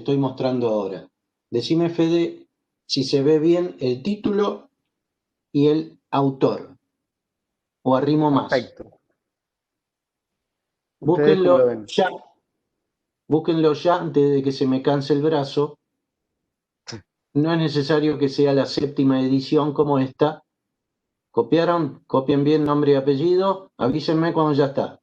estoy mostrando ahora. Decime, Fede, si se ve bien el título y el autor, o arrimo más. Perfecto. Ustedes cómo lo ven. Búsquenlo ya antes de que se me canse el brazo. No es necesario que sea la 7ª edición como esta. ¿Copiaron? Copien bien nombre y apellido. Avísenme cuando ya está.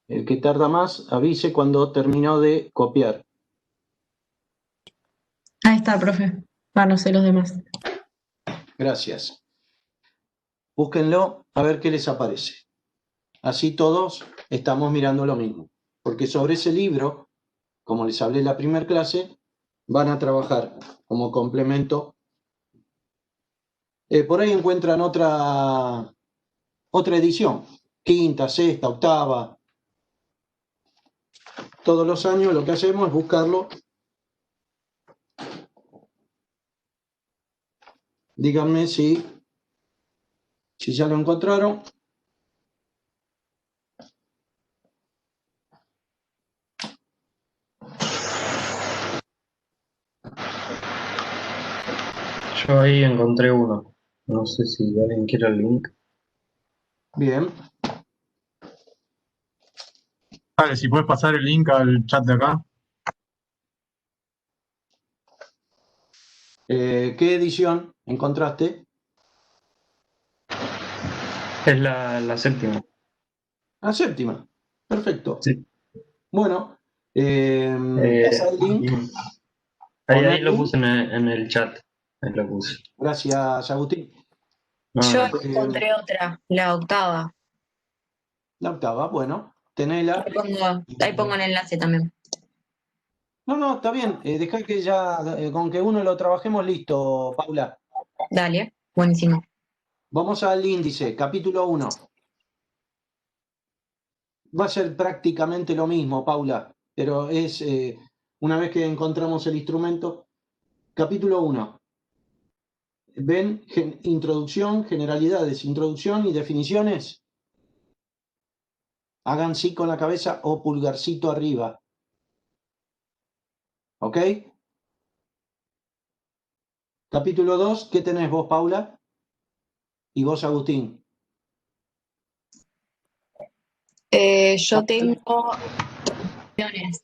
El que tarda más, avise cuando terminó de copiar. Ahí está, profe. No sé los demás. Gracias. Búsquenlo a ver qué les aparece. Así todos estamos mirando lo mismo. Porque sobre ese libro, como les hablé en la primera clase, van a trabajar como complemento. Por ahí encuentran otra edición, 5ª, 6ª, 8ª. Todos los años lo que hacemos es buscarlo. Díganme si ya lo encontraron. Yo ahí encontré uno. No sé si alguien quiere el link. Bien. Dale, si puedes pasar el link al chat de acá. ¿Qué edición encontraste? Es la 7ª. La 7ª. Perfecto. Sí. Bueno, pasa el link. Ahí lo puse en el chat. Ahí lo puse. Gracias, Agustín. Yo encontré otra, la 8ª. La 8ª, bueno, tenela. Ahí pongo el enlace también. No, está bien. Dejá que ya, con que uno lo trabajemos, listo, Paula. Dale, buenísimo. Vamos al índice, capítulo 1. Va a ser prácticamente lo mismo, Paula, pero es, una vez que encontramos el instrumento, capítulo 1. ¿Ven? Introducción, generalidades, introducción y definiciones. Hagan sí con la cabeza o pulgarcito arriba. ¿Ok? Capítulo 2, ¿qué tenés vos, Paula? Y vos, Agustín. Yo tengo opciones.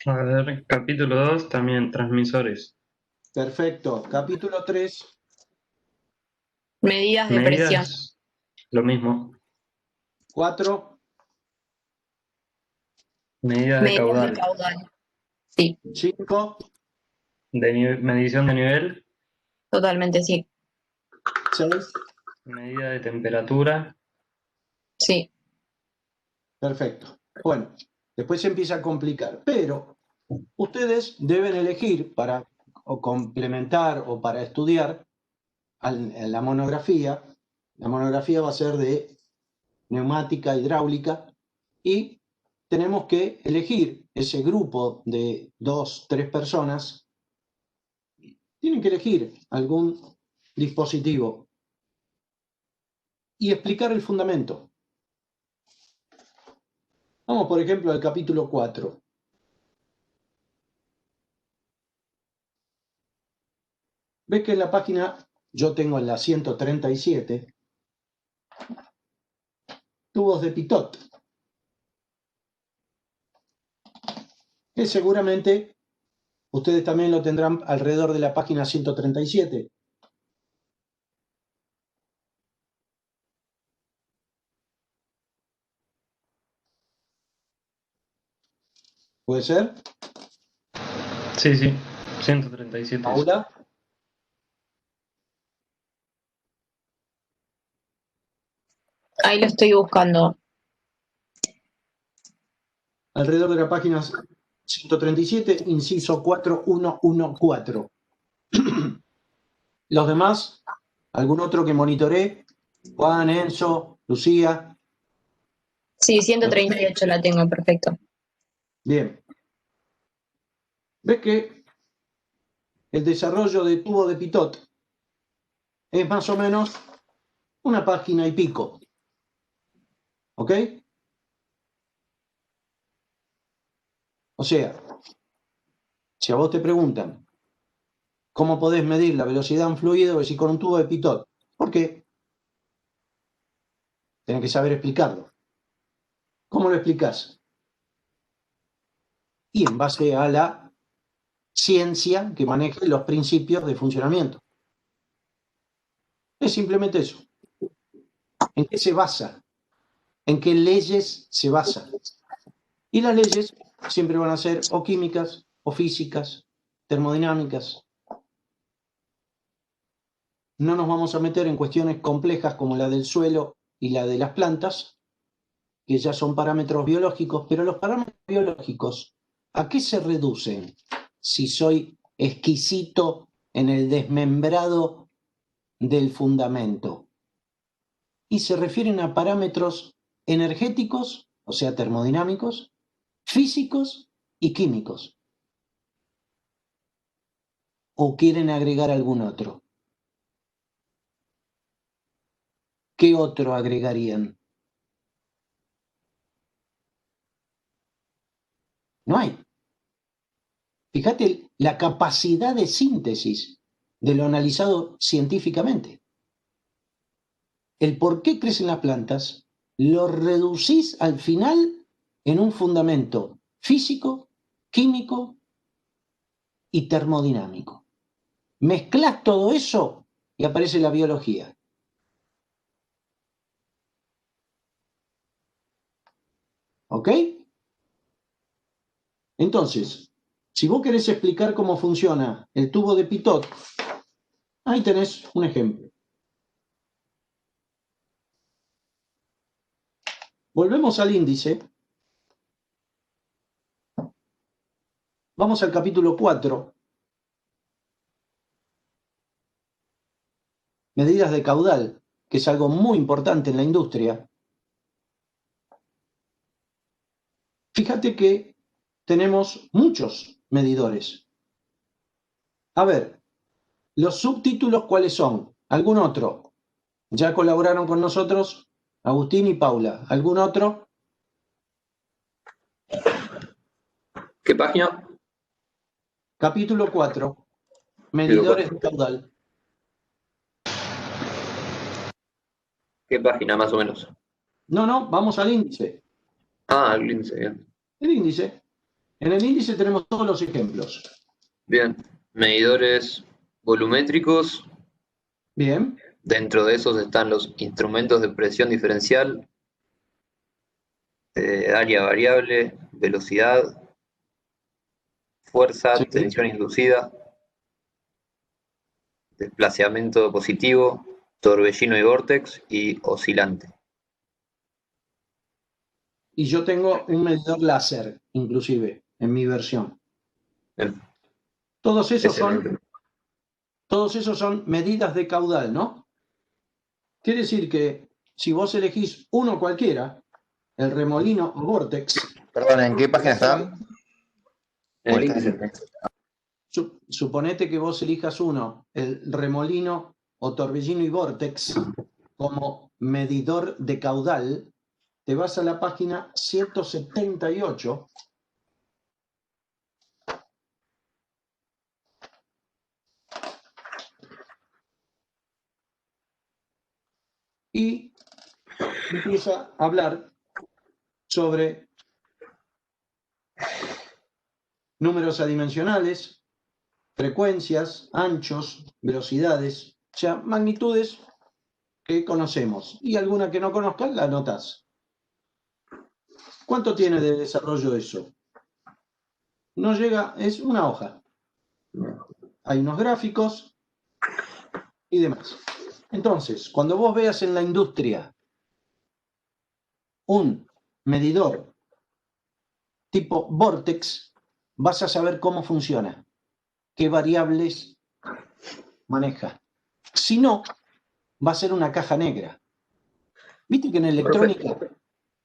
A ver, capítulo 2 también, transmisores. Perfecto. Capítulo 3. Medidas de presión. Lo mismo. 4. Medidas de caudal. Sí. 5. Medición de nivel. Totalmente, sí. 6. Medida de temperatura. Sí. Perfecto. Bueno, después se empieza a complicar, pero ustedes deben elegir para o complementar o para estudiar la monografía. La monografía va a ser de neumática, hidráulica, y tenemos que elegir ese grupo de 2, 3 personas. Tienen que elegir algún dispositivo y explicar el fundamento. Vamos, por ejemplo, al capítulo 4. ¿Ves que en la página, yo tengo en la 137, tubos de Pitot? Que seguramente ustedes también lo tendrán alrededor de la página 137. ¿Puede ser? Sí, 137. Paula. Ahí lo estoy buscando. Alrededor de la página 137, inciso 4114. Los demás, ¿algún otro que monitoree? Juan, Enzo, Lucía. Sí, 138 la tengo, perfecto. Bien. ¿Ves que el desarrollo de tubo de Pitot es más o menos una página y pico. ¿Ok? O sea, si a vos te preguntan cómo podés medir la velocidad de un fluido, decís con un tubo de Pitot. ¿Por qué? Tenés que saber explicarlo. ¿Cómo lo explicás? Y en base a la ciencia que maneje los principios de funcionamiento. Es simplemente eso. ¿En qué se basa? ¿En qué leyes se basa? Y las leyes siempre van a ser o químicas, o físicas, termodinámicas. No nos vamos a meter en cuestiones complejas como la del suelo y la de las plantas, que ya son parámetros biológicos, pero los parámetros biológicos, ¿a qué se reducen si soy exquisito en el desmembrado del fundamento? Y se refieren a parámetros energéticos, o sea, termodinámicos, físicos y químicos. ¿O quieren agregar algún otro? ¿Qué otro agregarían? No hay. Fíjate la capacidad de síntesis de lo analizado científicamente. El por qué crecen las plantas lo reducís al final en un fundamento físico, químico y termodinámico. Mezclás todo eso y aparece la biología. ¿Ok? Entonces, si vos querés explicar cómo funciona el tubo de Pitot, ahí tenés un ejemplo. Volvemos al índice. Vamos al capítulo 4. Medidas de caudal, que es algo muy importante en la industria. Fíjate que tenemos muchos medidores. A ver, los subtítulos, ¿cuáles son? ¿Algún otro? Ya colaboraron con nosotros Agustín y Paula. ¿Algún otro? ¿Qué página? Capítulo 4. Medidores de caudal. ¿Qué página más o menos? No, vamos al índice. Ah, el índice, bien. El índice. En el índice tenemos todos los ejemplos. Bien. Medidores volumétricos. Bien. Dentro de esos están los instrumentos de presión diferencial, área variable, velocidad, fuerza, Sí. tensión inducida, desplazamiento positivo, torbellino y vórtex y oscilante. Y yo tengo un medidor láser, inclusive, en mi versión. Bien. Todos esos Excelente. son medidas de caudal, ¿no? Quiere decir que si vos elegís uno cualquiera, el remolino o vórtex, Perdón, ¿en qué página están? En el índice. suponete que vos elijas uno, el remolino o torbellino y vórtex, como medidor de caudal, te vas a la página 178. Y empieza a hablar sobre números adimensionales, frecuencias, anchos, velocidades, o sea, magnitudes que conocemos. Y alguna que no conozcas la anotás. ¿Cuánto tiene de desarrollo eso? No llega, es una hoja. Hay unos gráficos y demás. Entonces, cuando vos veas en la industria un medidor tipo Vortex, vas a saber cómo funciona, qué variables maneja. Si no, va a ser una caja negra. Viste que en electrónica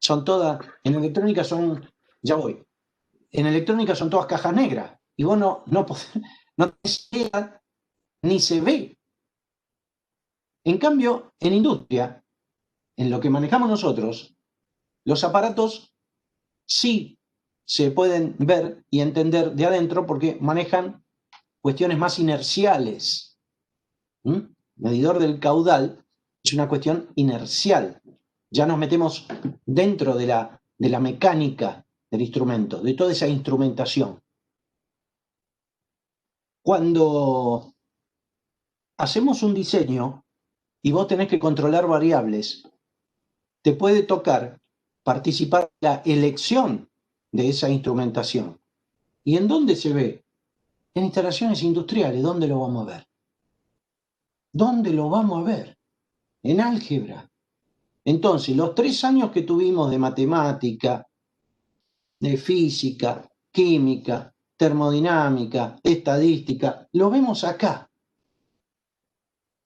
son todas, en electrónica son, ya voy, en electrónica son todas cajas negras, y vos no podés, no se lea ni se ve. En cambio, en industria, en lo que manejamos nosotros, los aparatos sí se pueden ver y entender de adentro porque manejan cuestiones más inerciales. Medidor del caudal es una cuestión inercial. Ya nos metemos dentro de la mecánica del instrumento, de toda esa instrumentación. Cuando hacemos un diseño y vos tenés que controlar variables, te puede tocar participar en la elección de esa instrumentación. ¿Y en dónde se ve? En instalaciones industriales. ¿Dónde lo vamos a ver? ¿Dónde lo vamos a ver? En álgebra. Entonces, los 3 años que tuvimos de matemática, de física, química, termodinámica, estadística, lo vemos acá.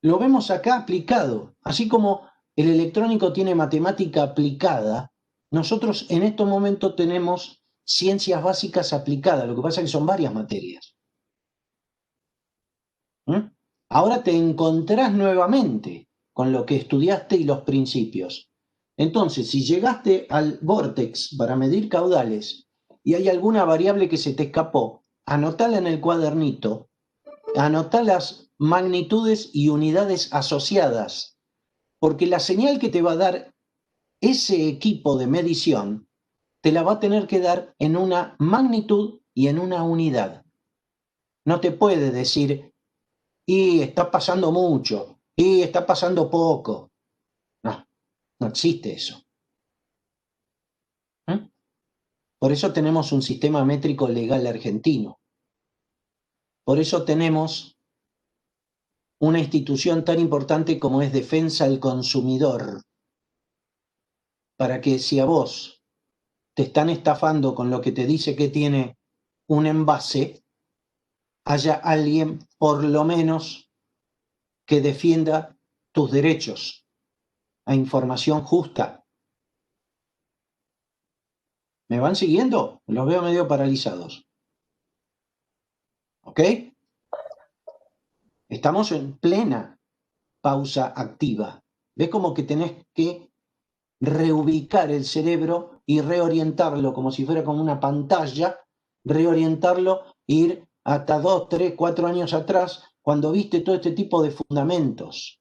Lo vemos acá aplicado. Así como el electrónico tiene matemática aplicada, nosotros en estos momentos tenemos ciencias básicas aplicadas. Lo que pasa es que son varias materias. Ahora te encontrás nuevamente con lo que estudiaste y los principios. Entonces, si llegaste al Vortex para medir caudales y hay alguna variable que se te escapó, anotala en el cuadernito, anotá las magnitudes y unidades asociadas, porque la señal que te va a dar ese equipo de medición te la va a tener que dar en una magnitud y en una unidad. No te puede decir, y está pasando mucho, y está pasando poco. No, no existe eso. Por eso tenemos un sistema métrico legal argentino. Por eso tenemos una institución tan importante como es Defensa al Consumidor. Para que si a vos te están estafando con lo que te dice que tiene un envase, haya alguien por lo menos que defienda tus derechos a información justa. ¿Me van siguiendo? Los veo medio paralizados. ¿Ok? Estamos en plena pausa activa. ¿Ves como que tenés que reubicar el cerebro y reorientarlo como si fuera como una pantalla, reorientarlo, ir hasta 2, 3, 4 años atrás, cuando viste todo este tipo de fundamentos?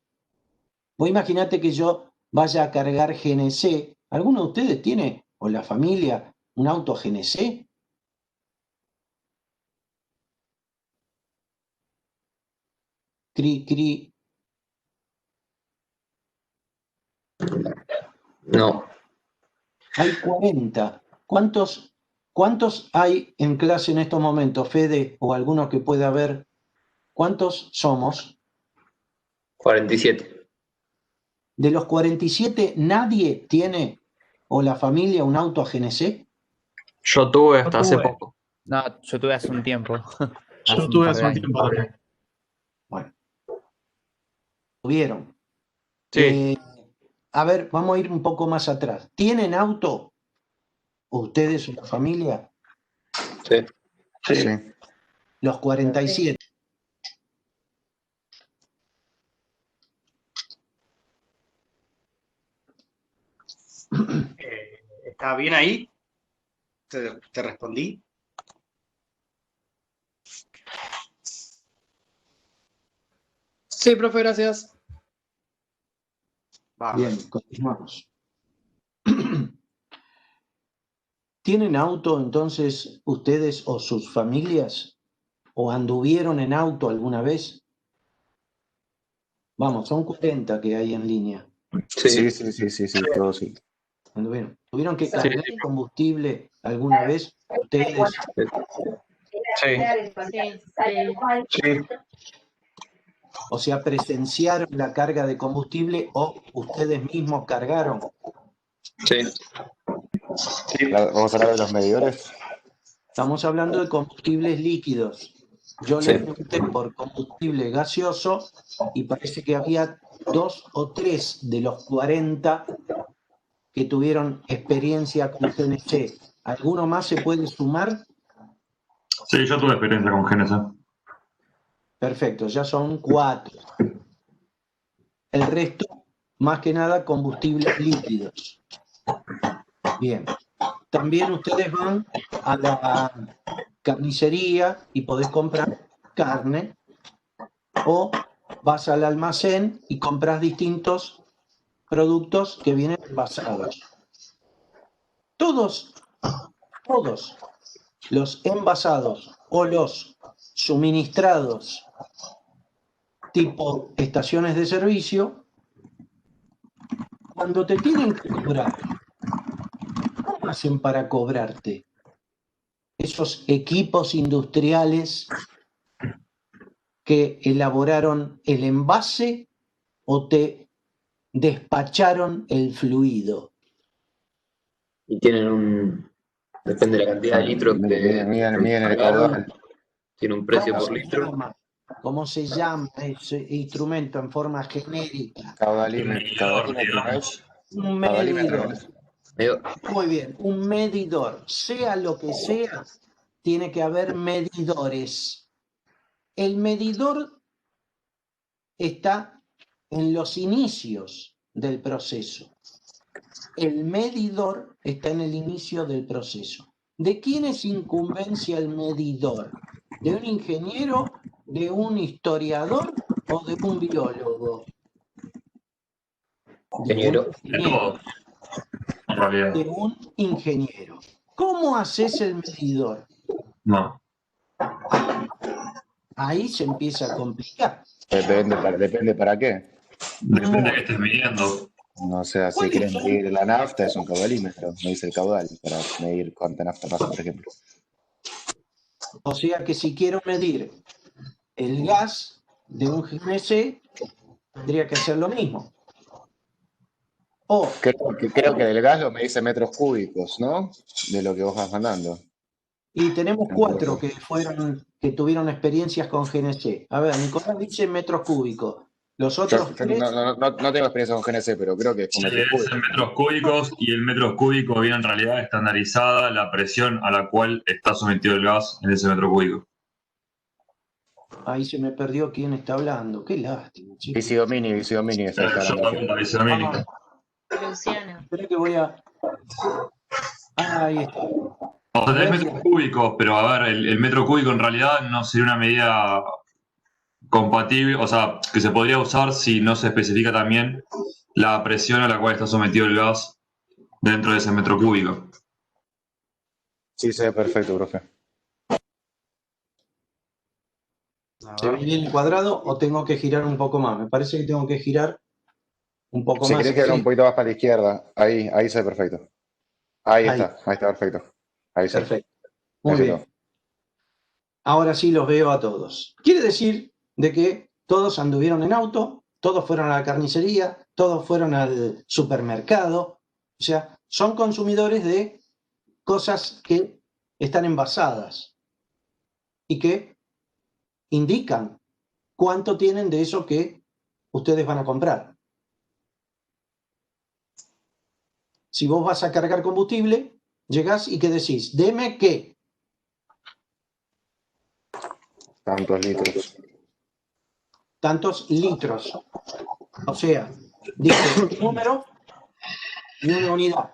Vos imaginate que yo vaya a cargar GNC. ¿Alguno de ustedes tiene, o la familia, un auto GNC? Cri, cri. No. Hay 40. ¿Cuántos hay en clase en estos momentos, Fede, o alguno que pueda haber? ¿Cuántos somos? 47. De los 47, ¿nadie tiene, o la familia, un auto a GNC? Yo tuve hasta hace poco. No, yo tuve hace un tiempo. Yo tuve hace un tiempo también. Bueno. ¿Tuvieron? Sí. A ver, vamos a ir un poco más atrás. ¿Tienen auto? ¿Ustedes o la familia? Sí. Sí. Los 47. ¿Está bien ahí? ¿Te respondí? Sí, profe, gracias. Bien, continuamos. ¿Tienen auto entonces ustedes o sus familias? ¿O anduvieron en auto alguna vez? Vamos, son 40 que hay en línea. Sí, todo sí. Anduvieron. ¿Tuvieron que cargar combustible alguna vez ustedes? Sí. O sea, ¿presenciaron la carga de combustible o ustedes mismos cargaron? Sí. Vamos a hablar de los medidores. Estamos hablando de combustibles líquidos. Yo le pregunté por combustible gaseoso y parece que había 2 o 3 de los 40 que tuvieron experiencia con GNC. ¿Alguno más se puede sumar? Sí, yo tuve experiencia con GNC. Perfecto, ya son 4. El resto, más que nada, combustibles líquidos. Bien. También ustedes van a la carnicería y podés comprar carne, o vas al almacén y compras distintos productos que vienen envasados. Todos los envasados o los suministrados tipo estaciones de servicio, cuando te tienen que cobrar, ¿cómo hacen para cobrarte? Esos equipos industriales que elaboraron el envase o te despacharon el fluido. Y tienen depende de la cantidad de litros que Miden el caudal. tiene un precio por litro. ¿Cómo se llama ese instrumento en forma genérica? Caudalímetro. Un medidor. Medidor. Muy bien, un medidor. Sea lo que sea, tiene que haber medidores. El medidor está en los inicios del proceso. El medidor está en el inicio del proceso. ¿De quién es incumbencia el medidor? ¿De un ingeniero, de un historiador o de un biólogo? Ingeniero. De todos, en realidad. De un ingeniero. ¿Cómo haces el medidor? No. Ahí se empieza a complicar. Depende para qué. Depende de qué estés midiendo. No sé, si quieres medir la nafta es un caudalímetro, me dice el caudal, para medir cuánta nafta pasa, por ejemplo. O sea que si quiero medir el gas de un GNC, tendría que hacer lo mismo. O Creo que del gas lo me dice metros cúbicos, ¿no? De lo que vos vas mandando. y tenemos 4 que tuvieron experiencias con GNC. A ver, Nicolás dice metros cúbicos. Los otros Yo no tengo experiencia con GNC, pero creo que es con Sí, metros es cúbicos. en metros cúbicos, y el metro cúbico viene en realidad estandarizada la presión a la cual está sometido el gas en ese metro cúbico. Ahí se me perdió quién está hablando. Qué lástima, chicos. Visidomini está Yo hablando. también la dice Domini. Luciana. Espera que voy a... ahí está. O sea, tenés metros cúbicos, pero a ver, el metro cúbico en realidad no sería una medida compatible, o sea, que se podría usar si no se especifica también la presión a la cual está sometido el gas dentro de ese metro cúbico. Sí, se ve perfecto, profe. ¿Se ve bien el cuadrado o tengo que girar un poco más? Me parece que tengo que girar un poco Si más. querés quedar un poquito más para la izquierda, ahí se ve perfecto. Ahí está perfecto. Ahí se ve. Perfecto. Muy bien. Ahora sí los veo a todos. Quiere decir de que todos anduvieron en auto, todos fueron a la carnicería, todos fueron al supermercado. O sea, son consumidores de cosas que están envasadas y que indican cuánto tienen de eso que ustedes van a comprar. Si vos vas a cargar combustible, llegás y ¿qué decís? Deme ¿qué? Tantos litros. Tantos litros. O sea, dice un número y una unidad.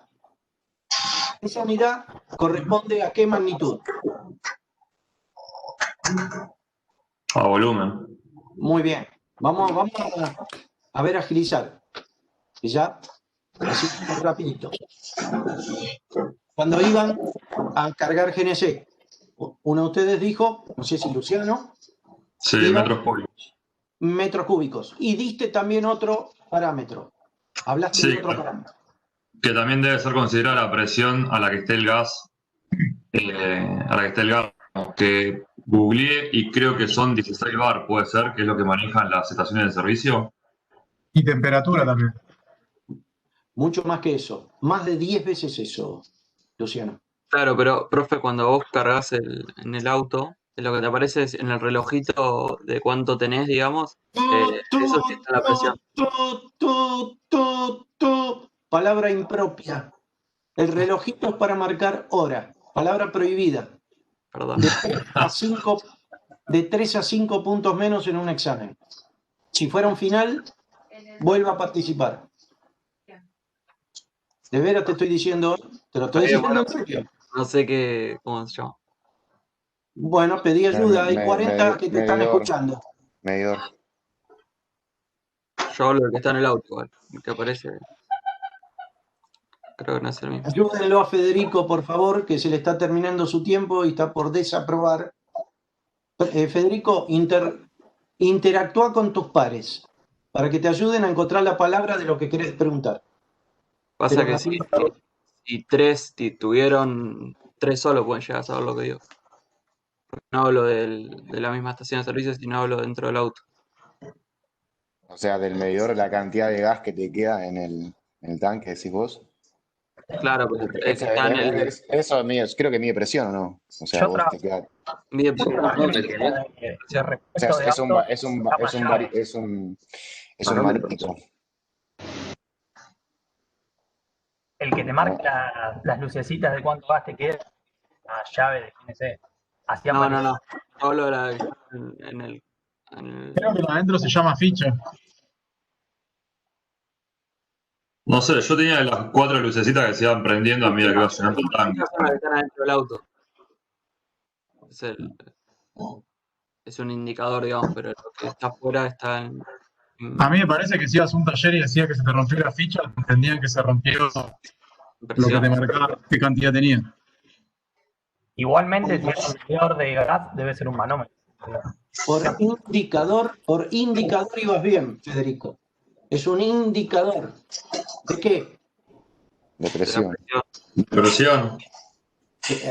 Esa unidad corresponde a qué magnitud. A volumen. Muy bien. Vamos a ver, agilizar. Y ya, así rapidito. Cuando iban a cargar GNC, uno de ustedes dijo, no sé si Luciano, Sí, metros cúbicos. metros cúbicos. Y diste también otro parámetro. Hablaste Sí, de otro parámetro. que también debe ser considerada la presión a la que esté el gas, que googleé y creo que son 16 bar, puede ser, que es lo que manejan las estaciones de servicio. Y temperatura también. Mucho más que eso. Más de 10 veces eso, Luciano. Claro, pero, profe, cuando vos cargas en el auto, lo que te aparece es en el relojito de cuánto tenés, digamos, eso sí está la presión. Palabra impropia. El relojito es para marcar hora. Palabra prohibida. Perdón. De 3 a 5 de 3 a 5 puntos menos en un examen. Si fuera un final, vuelva a participar. De veras te estoy diciendo, te lo estoy diciendo en serio. No sé cómo se llama. Bueno, pedí ayuda, hay 40 que te están medidor. escuchando. Medidor. Yo hablo del que está en el auto, igual, el que aparece. Creo que no es el mismo. Ayúdenlo a Federico, por favor, que se le está terminando su tiempo y está por desaprobar. Federico, interactúa con tus pares para que te ayuden a encontrar la palabra de lo que querés preguntar. Pasa Pero que la- si tres tuvieron, tres solo pueden llegar a saber lo que digo. No hablo de la misma estación de servicio, sino hablo dentro del auto. O sea, del medidor, la cantidad de gas que te queda en el tanque, decís vos. Claro, pero el que está en el Eso creo que mide presión, ¿o no? O sea, Yo vos te queda. mide Yo trabajé en el área de O sea, repuesto de es un, autos, es un, llama es un, llave. es un manómetro. El que te marca las lucecitas de cuánto gas te queda, la llave de GNC. Así No, aparece. no. Yo hablo de la en el Creo que adentro se llama ficha. No sé, yo tenía las 4 lucecitas que se iban prendiendo a medida que iba llenando el tanque. Esas son las que están adentro del auto. Es un indicador, digamos, pero lo que está afuera está en A mí me parece que si ibas a un taller y decía que se te rompió la ficha, entendían que se rompió lo que presión. te marcaba, qué cantidad tenía. Igualmente, si es un medidor de gas, debe ser un manómetro. Por indicador ibas bien, Federico. Es un indicador. ¿De qué? De presión. Presión.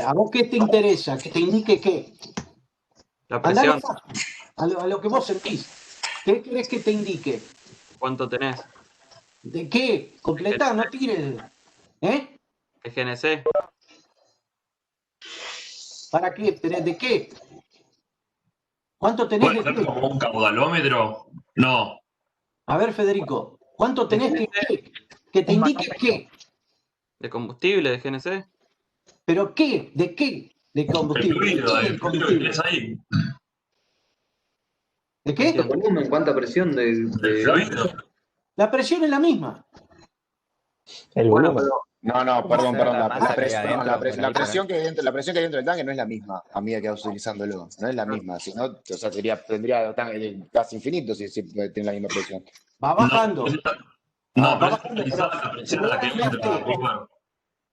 ¿A vos qué te interesa? ¿Que te indique qué? La Andá presión, a lo que vos sentís. ¿Qué querés que te indique? ¿cuánto tenés? ¿De qué? Completá, no tires. ¿Eh? ¿Es GNC? ¿Para qué? ¿De qué? ¿Cuánto tenés ¿Puede de ser qué? como un caudalómetro? No. A ver, Federico, ¿cuánto tenés que te indique qué? ¿De combustible, de GNC? ¿Pero qué? ¿De qué? De El combustible. fluido, ¿De qué el del fluido que combustible? tenés ahí. ¿De qué? ¿Cuánto volumen? ¿Cuánta presión El fluido. La presión es la misma. El Bueno, volumen. No, perdón. La La masa que hay presión, adentro, la pues, presión que hay dentro del tanque no es la misma a medida que vas utilizándolo. No es la misma. Si no, o sea, tendría gas infinito si tiene la misma presión. Va bajando. No, pero va es bajando, la presión a la que entra. Bueno.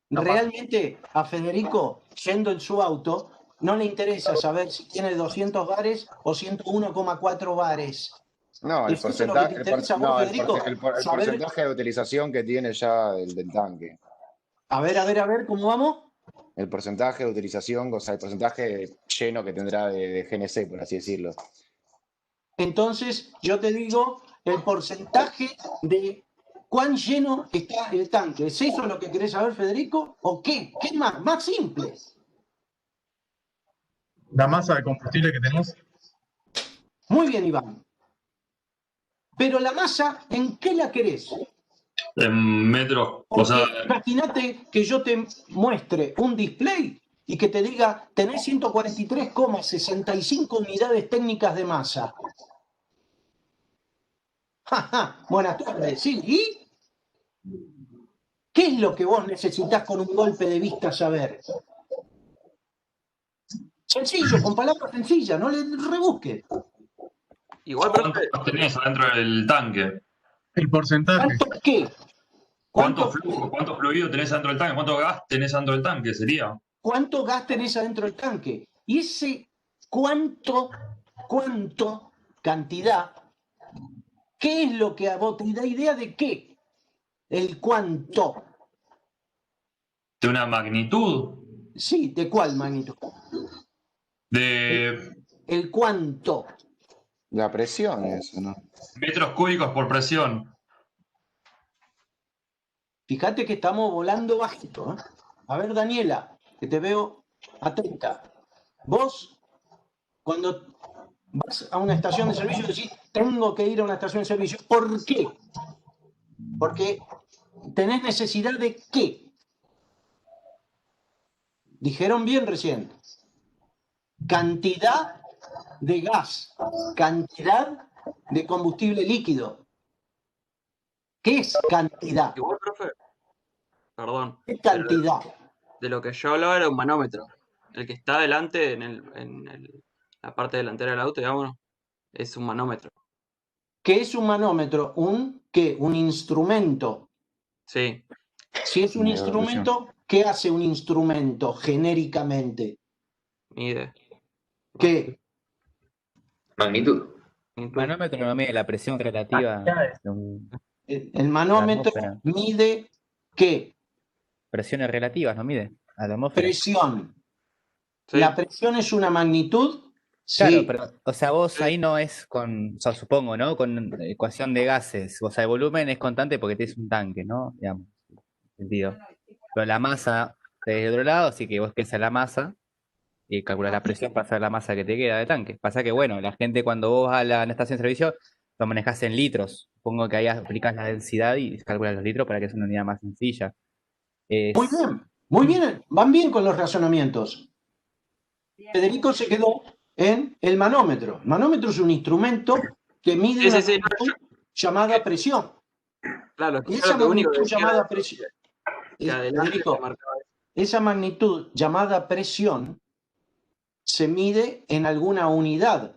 Realmente a Federico, yendo en su auto, no le interesa saber si tiene 200 bares o 101,4 bares. No, el Eso es lo que te porcentaje, interesa a vos, Federico, el saber- porcentaje de utilización que tiene ya el del tanque. A ver, ¿cómo vamos? El porcentaje de utilización, o sea, el porcentaje lleno que tendrá de GNC, por así decirlo. Entonces, yo te digo el porcentaje de cuán lleno está el tanque. ¿Es eso lo que querés saber, Federico? ¿O qué? ¿Qué más? Más simple. La masa de combustible que tenés. Muy bien, Iván. Pero la masa, ¿en qué la querés? En metros, o Porque sea, imagínate que yo te muestre un display y que te diga, tenés 143,65 unidades técnicas de masa. Buenas tardes, ¿sí? ¿Y qué es lo que vos necesitas con un golpe de vista saber? Sencillo, con palabras sencillas, no le rebusques. igual, ¿cuánto profe, gas tenés adentro del tanque? El porcentaje. ¿Cuánto qué? ¿Cuánto fluido tenés adentro del tanque? ¿Cuánto gas tenés adentro del tanque? Sería. ¿Cuánto gas tenés adentro del tanque? Y ese cuánto, cantidad, ¿qué es lo que a vos te da idea de qué? El cuánto. ¿De una magnitud? Sí, ¿de cuál magnitud? De El cuánto. La presión es, ¿no? metros cúbicos por presión. Fíjate que estamos volando bajito, ¿eh? A ver, Daniela, que te veo atenta. Vos, cuando vas a una estación de servicio, decís, tengo que ir a una estación de servicio. ¿Por qué? Porque tenés necesidad de qué. Dijeron bien recién. Cantidad de gas, cantidad de combustible líquido. ¿Qué es cantidad? Igual, profe, perdón. ¿Qué pero cantidad? de lo que yo hablaba era un manómetro. El que está adelante la parte delantera del auto, digamos, es un manómetro. ¿Qué es un manómetro? ¿Qué? Un instrumento. Sí. Si es un Medidor de presión. instrumento, ¿qué hace un instrumento genéricamente? Mide. ¿Qué? Magnitud. Manómetro no mide la presión relativa Cantidades. de un- El manómetro atmósfera. mide ¿qué? Presiones relativas, no mide. A la atmósfera. Presión. Sí. ¿La presión es una magnitud? Claro, Sí. pero, o sea, vos Sí. ahí no es con, o sea, supongo, ¿no? Con ecuación de gases. O sea, el volumen es constante porque tienes un tanque, ¿no? Digamos, sentido. Pero la masa de otro lado, así que vos pensás la masa y calculas la presión para saber la masa que te queda de tanque. Pasa que, bueno, la gente cuando vos vas a la estación de servicio lo manejás en litros. Supongo que ahí aplicás la densidad y calculas los litros para que sea una unidad más sencilla. Muy bien, muy bien. Van bien con los razonamientos. Federico se quedó en el manómetro. El manómetro es un instrumento que mide Sí, una sí, sí, magnitud llamada presión. Claro, Y yo esa lo único que magnitud decía llamada era presión. que adelante Federico, se marcaba eso. esa magnitud llamada presión se mide en alguna unidad.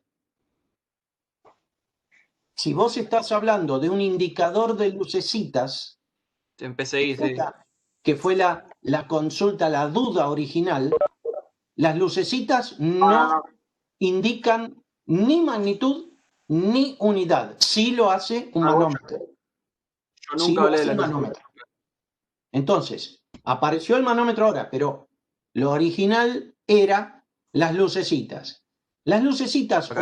Si vos estás hablando de un indicador de lucecitas, En PCI, sí. que fue la consulta, la duda original, las lucecitas no indican ni magnitud ni unidad. Sí lo hace un manómetro. Yo Sí nunca lo hablé de hace la un luz. manómetro. Entonces, apareció el manómetro ahora, pero lo original era las lucecitas. Las lucecitas o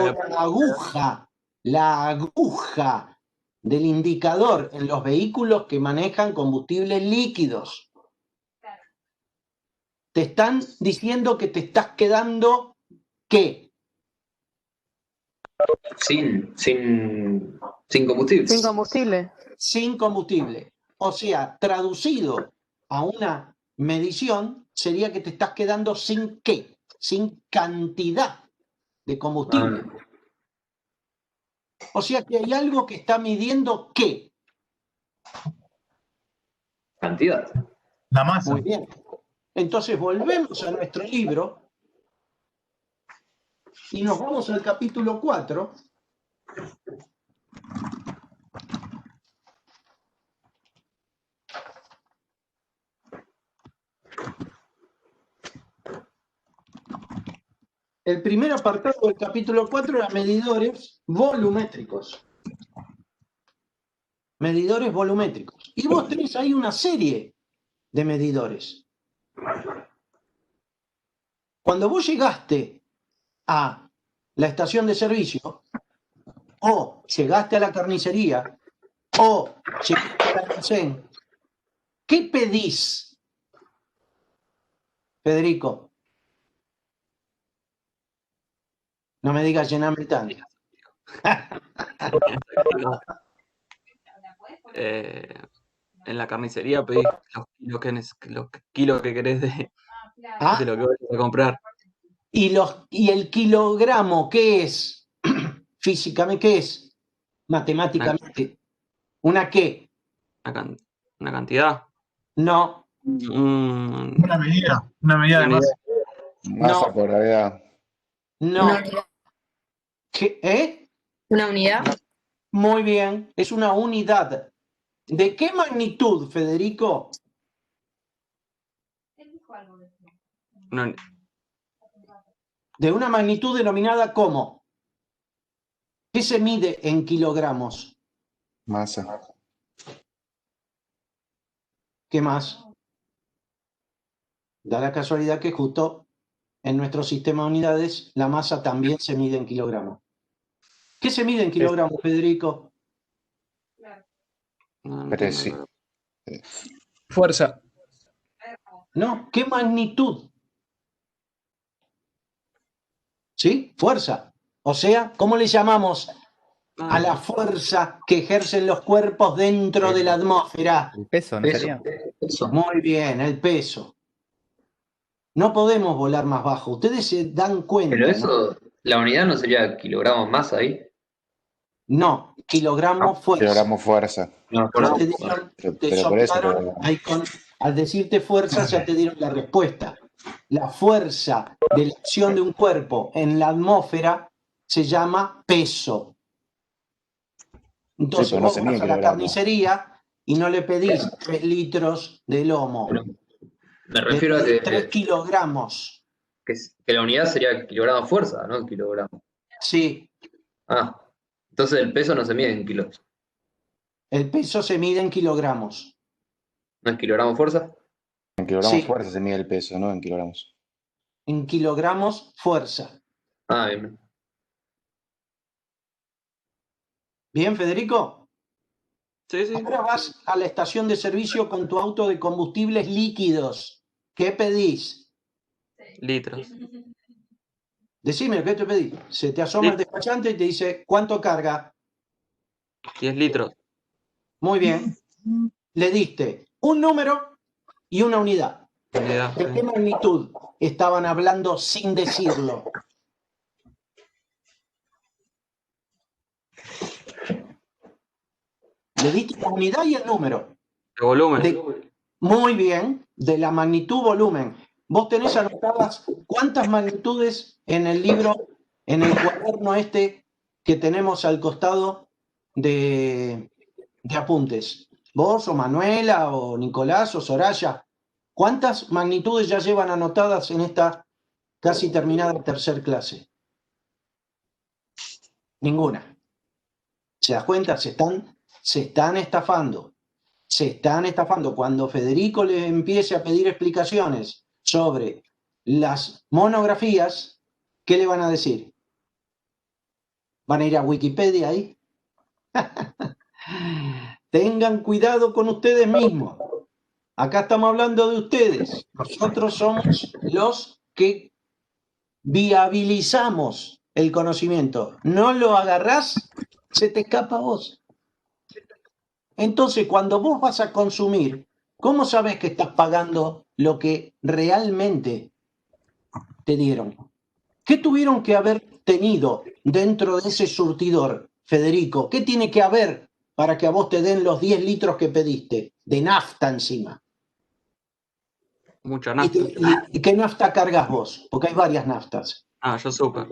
la aguja del indicador en los vehículos que manejan combustibles líquidos. Te están diciendo que te estás quedando ¿qué? Sin combustible. Sin combustible. Sin combustible. O sea, traducido a una medición, sería que te estás quedando sin ¿qué? Sin cantidad de combustible. O sea que hay algo que está midiendo ¿qué? Cantidad. La masa. Muy bien. Entonces volvemos a nuestro libro y nos vamos al capítulo 4. El primer apartado del capítulo 4 era medidores volumétricos. Medidores volumétricos. Y vos tenés ahí una serie de medidores. Cuando vos llegaste a la estación de servicio, o llegaste a la carnicería, o llegaste al almacén, ¿qué pedís, Federico? No me digas llename el tanque. En la carnicería pedís los kilos que querés de lo que vas a comprar. ¿Y el kilogramo qué es? Físicamente, ¿qué es? Matemáticamente. ¿Una qué? Una cantidad. No. Una medida de masa. Masa por gravedad. No. Una unidad. ¿Qué? Una unidad. Muy bien, es una unidad. ¿De qué magnitud, Federico? De una magnitud denominada ¿cómo? ¿Qué se mide en kilogramos? Masa. ¿Qué más? Da la casualidad que justo en nuestro sistema de unidades la masa también se mide en kilogramos. ¿Qué se mide en kilogramos, Federico? Presión. Fuerza. No, ¿qué magnitud? ¿Sí? Fuerza. O sea, ¿cómo le llamamos a la fuerza que ejercen los cuerpos dentro de la atmósfera? El peso, ¿no sería? Muy bien, el peso. No podemos volar más bajo. Ustedes se dan cuenta. Pero eso, ¿no? La unidad no sería kilogramos más ahí. No, kilogramos fuerza. Kilogramos fuerza. No, Ya por te dieron, te Pero por eso, soplaron, ahí al decirte fuerza ya te dieron la respuesta. La fuerza de la acción de un cuerpo en la atmósfera se llama peso. Entonces pero no vos se vas mide a la kilogramos. carnicería y no le pedís 3 litros de lomo, Me le refiero a pedís que, 3 kilogramos. que la unidad sería kilogramos fuerza, no kilogramos. Sí, Ah, entonces el peso no se mide en kilos. el peso se mide en kilogramos. ¿No es kilogramos fuerza? En kilogramos Sí. fuerza se mide el peso, no en kilogramos. En kilogramos fuerza. Ah, bien. ¿Bien, Federico? Sí, sí. Ahora vas a la estación de servicio con tu auto de combustibles líquidos. ¿Qué pedís? Litros. Decime, ¿qué te pedís? Se te asoma el despachante y te dice, ¿cuánto carga? 10 litros. Muy bien. Le diste un número y una unidad. Unidad. ¿De qué magnitud estaban hablando sin decirlo? Le diste la unidad y el número. De volumen. Muy bien, de la magnitud volumen. Vos tenés anotadas cuántas magnitudes en el libro, en el cuaderno este que tenemos al costado de apuntes. Vos o Manuela o Nicolás o Soraya, ¿cuántas magnitudes ya llevan anotadas en esta casi terminada tercer clase? Ninguna. ¿Se das cuenta? Se están estafando. Se están estafando. Cuando Federico le empiece a pedir explicaciones sobre las monografías, ¿qué le van a decir? ¿Van a ir a Wikipedia ahí? Tengan cuidado con ustedes mismos. Acá estamos hablando de ustedes. Nosotros somos los que viabilizamos el conocimiento. No lo agarrás, se te escapa a vos. Entonces, cuando vos vas a consumir, ¿cómo sabes que estás pagando lo que realmente te dieron? ¿Qué tuvieron que haber tenido dentro de ese surtidor, Federico? ¿Qué tiene que haber para que a vos te den los 10 litros que pediste? De nafta encima. Mucha nafta. ¿Y qué nafta cargas vos? Porque hay varias naftas. Ah, yo super.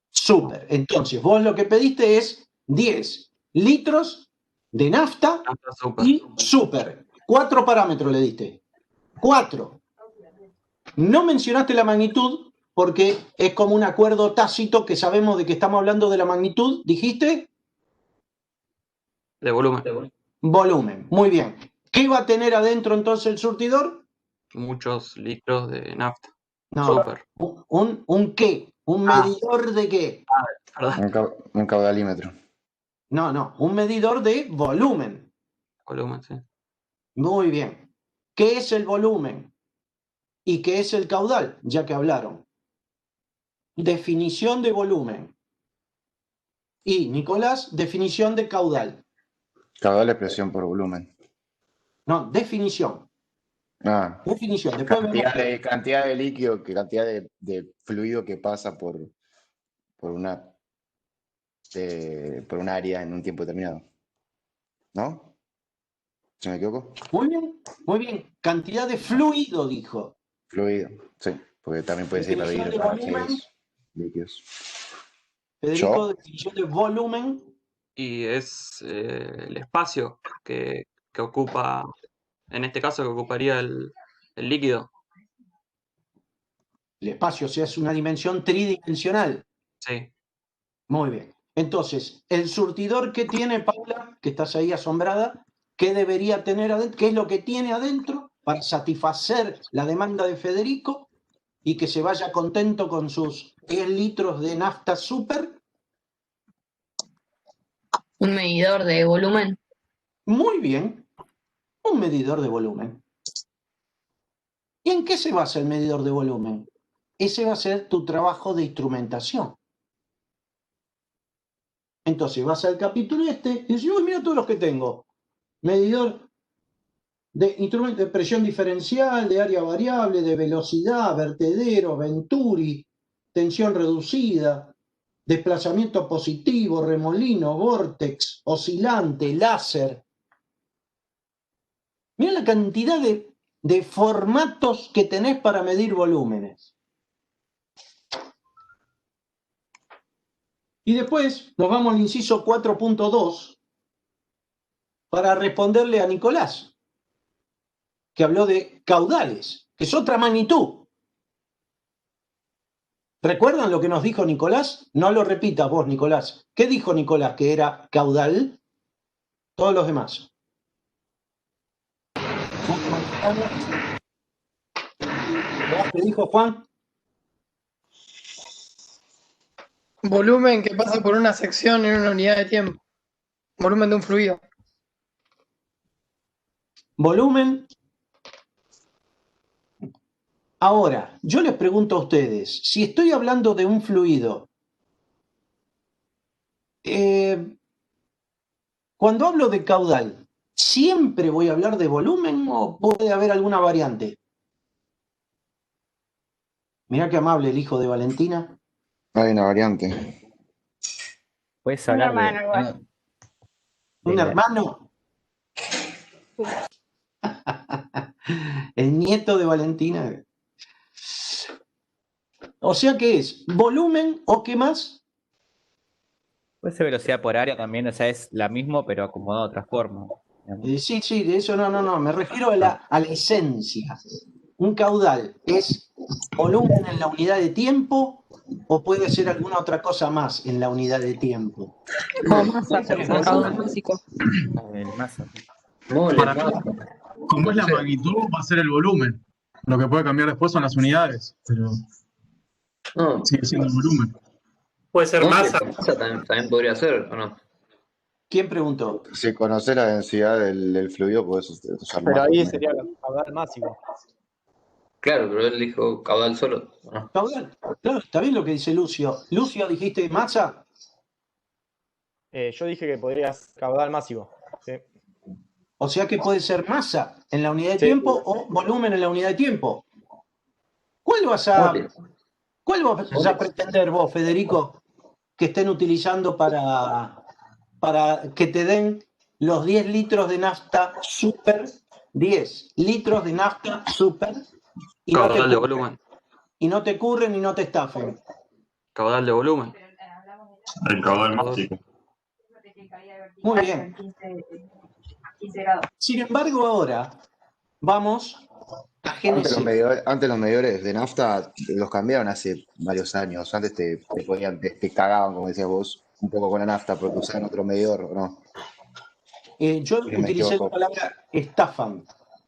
Súper. Entonces, vos lo que pediste es 10 litros de nafta y super. 4 parámetros le diste. 4. No mencionaste la magnitud porque es como un acuerdo tácito que sabemos de que estamos hablando de la magnitud. ¿Dijiste? De volumen. Volumen. Muy bien. ¿Qué va a tener adentro entonces el surtidor? Muchos litros de nafta. No. Super. ¿Un qué? ¿Un medidor de qué? Un caudalímetro. No. Un medidor de volumen. Volumen, sí. Muy bien. ¿Qué es el volumen? ¿Y qué es el caudal? Ya que hablaron. Definición de volumen. Y, Nicolás, definición de caudal. Caudal es presión por volumen. No, definición. Ah, Definición. Después cantidad de líquido, cantidad de fluido que pasa por un área en un tiempo determinado. ¿No? ¿Se me equivoco? Muy bien, muy bien. Cantidad de fluido, dijo. Fluido, sí, porque también puede ser para Definición de volumen. líquidos. Federico, definición de volumen. Y es el espacio que ocupa, en este caso, que ocuparía el líquido. El espacio, o sea, es una dimensión tridimensional. Sí. Muy bien. Entonces, el surtidor que tiene, Paula, que estás ahí asombrada, ¿qué debería tener adentro? ¿Qué es lo que tiene adentro para satisfacer la demanda de Federico y que se vaya contento con sus 10 litros de nafta super? Un medidor de volumen. Muy bien. Un medidor de volumen. ¿Y en qué se basa el medidor de volumen? Ese va a ser tu trabajo de instrumentación. Entonces vas al capítulo y dices, uy, mira todos los que tengo. Medidor de instrumento de presión diferencial, de área variable, de velocidad, vertedero, Venturi, tensión reducida, desplazamiento positivo, remolino, vórtex, oscilante, láser. Mira la cantidad de formatos que tenés para medir volúmenes. Y después nos vamos al inciso 4.2 para responderle a Nicolás, que habló de caudales, que es otra magnitud. ¿Recuerdan lo que nos dijo Nicolás? No lo repitas vos, Nicolás. ¿Qué dijo Nicolás que era caudal? Todos los demás. ¿Qué dijo Juan? Volumen que pasa por una sección en una unidad de tiempo. Volumen de un fluido. Volumen. Ahora, yo les pregunto a ustedes, si estoy hablando de un fluido, cuando hablo de caudal, ¿siempre voy a hablar de volumen o puede haber alguna variante? Mirá qué amable el hijo de Valentina. Hay una variante. Puedes Un hablar hermano igual. ¿Un hermano? El nieto de Valentina. O sea que es volumen o qué más. Puede ser velocidad por área también, o sea, es la misma, pero acomodada de otra forma. Sí, de eso no, me refiero a la esencia. ¿Un caudal es volumen en la unidad de tiempo o puede ser alguna otra cosa más en la unidad de tiempo? Caudal básico. El masa. Para mí, como es la magnitud, va a ser el volumen. Lo que puede cambiar después son las unidades, pero sigue siendo el volumen. Puede ser masa. Masa también podría ser, ¿o no? ¿Quién preguntó? Si conoces la densidad del fluido, puedes usar Pero más. ahí sería caudal máximo. Claro, pero él dijo caudal solo, ¿o no? Caudal, claro, está bien lo que dice Lucio. Lucio, dijiste masa. Yo dije que podría ser caudal máximo. Sí. O sea que puede ser masa en la unidad de Sí. tiempo o volumen en la unidad de tiempo. ¿Cuál vas a pretender vos, Federico, que estén utilizando para que te den los 10 litros de nafta super, 10 litros de nafta super, y Caudal de volumen. y no te curren y no te estafen? Caudal de volumen. El caudal máximo. Muy bien. Sin embargo, ahora vamos a Génesis. Antes los medidores de nafta los cambiaron hace varios años. Antes te cagaban, como decías vos, un poco con la nafta porque usaban otro medidor, ¿o no? Yo Que me utilicé la equivoco. palabra estafan.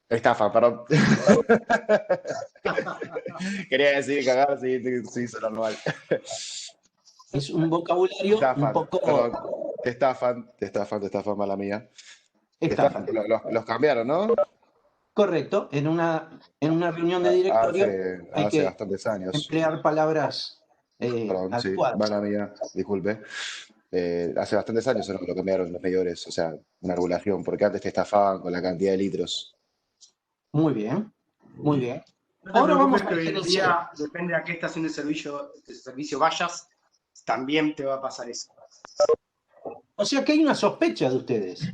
Estafa, perdón. Quería decir cagar, sí, hizo normal. Es un vocabulario Estafan, un poco... perdón. Te estafan, mala mía. Estafan. Los cambiaron, ¿no? Correcto, en una reunión de directorio hay Hace que bastantes años. emplear palabras Perdón, sí, adecuadas. mala mía, disculpe. Hace bastantes años ¿no? lo cambiaron los medidores, o sea, una regulación, porque antes te estafaban con la cantidad de litros. Muy bien, muy bien. No te Ahora vamos preocupes a que hoy en Génesis. día, depende a qué estación de servicio vayas, también te va a pasar eso. O sea que hay una sospecha de ustedes.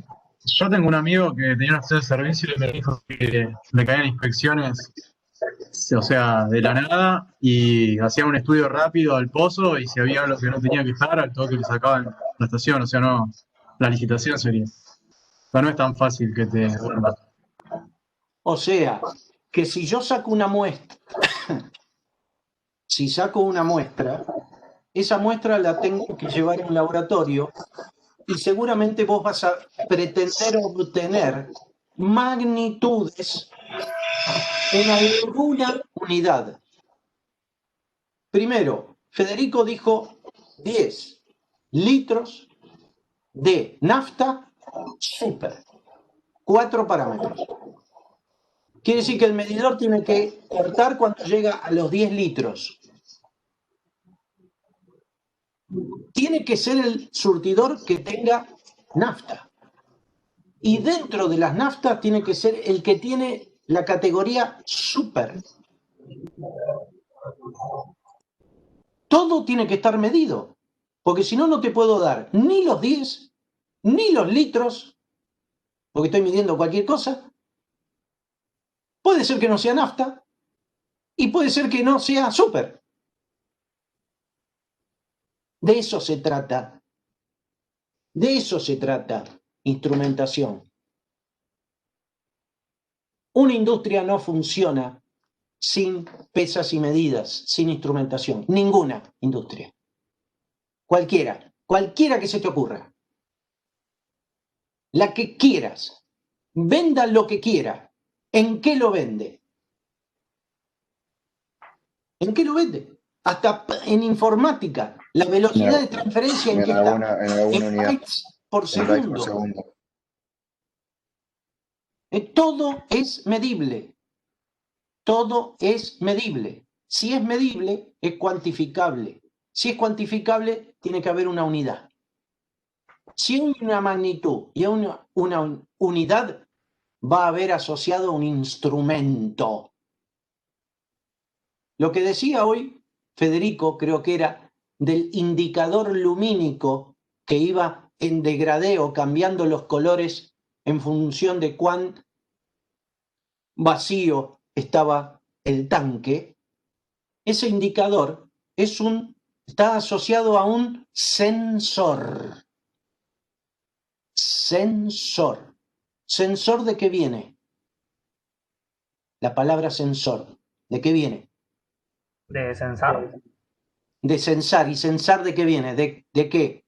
Yo tengo un amigo que tenía una estación de servicio y me dijo que le caían inspecciones, o sea, de la nada, y hacían un estudio rápido al pozo y si había algo que no tenía que estar, al toque le sacaban la estación, o sea, no, la licitación sería. O sea, no es tan fácil que te vuelvan. O sea, que si yo saco una muestra, si saco una muestra, esa muestra la tengo que llevar a un laboratorio y seguramente vos vas a pretender obtener magnitudes en alguna unidad. Primero, Federico dijo 10 litros de nafta super. 4 parámetros. Quiere decir que el medidor tiene que cortar cuando llega a los 10 litros. Tiene que ser el surtidor que tenga nafta. Y dentro de las naftas tiene que ser el que tiene la categoría super. Todo tiene que estar medido, porque si no, no te puedo dar ni los 10, ni los litros, porque estoy midiendo cualquier cosa. Puede ser que no sea nafta y puede ser que no sea súper. De eso se trata. De eso se trata, instrumentación. Una industria no funciona sin pesas y medidas, sin instrumentación. Ninguna industria. Cualquiera que se te ocurra. La que quieras. Venda lo que quiera. ¿En qué lo vende? ¿En qué lo vende? Hasta en informática. La velocidad de transferencia en qué está. En alguna unidad. Bytes por En bytes por segundo. segundo. Todo es medible. Todo es medible. Si es medible, es cuantificable. Si es cuantificable, tiene que haber una unidad. Si hay una magnitud y una unidad, va a haber asociado un instrumento. Lo que decía hoy Federico, creo que era del indicador lumínico que iba en degradeo, cambiando los colores en función de cuán vacío estaba el tanque. Ese indicador está asociado a un sensor. Sensor. ¿Sensor de qué viene? La palabra sensor. ¿De qué viene? De censar. De censar. ¿Y censar de qué viene? ¿De qué?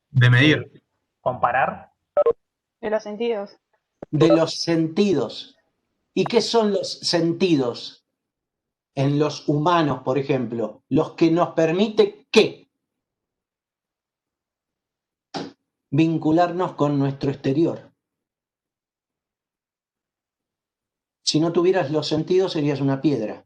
De medir. Comparar. De los sentidos. De los sentidos. ¿Y qué son los sentidos? En los humanos, por ejemplo, los que nos permite ¿qué? Vincularnos con nuestro exterior. Si no tuvieras los sentidos, serías una piedra.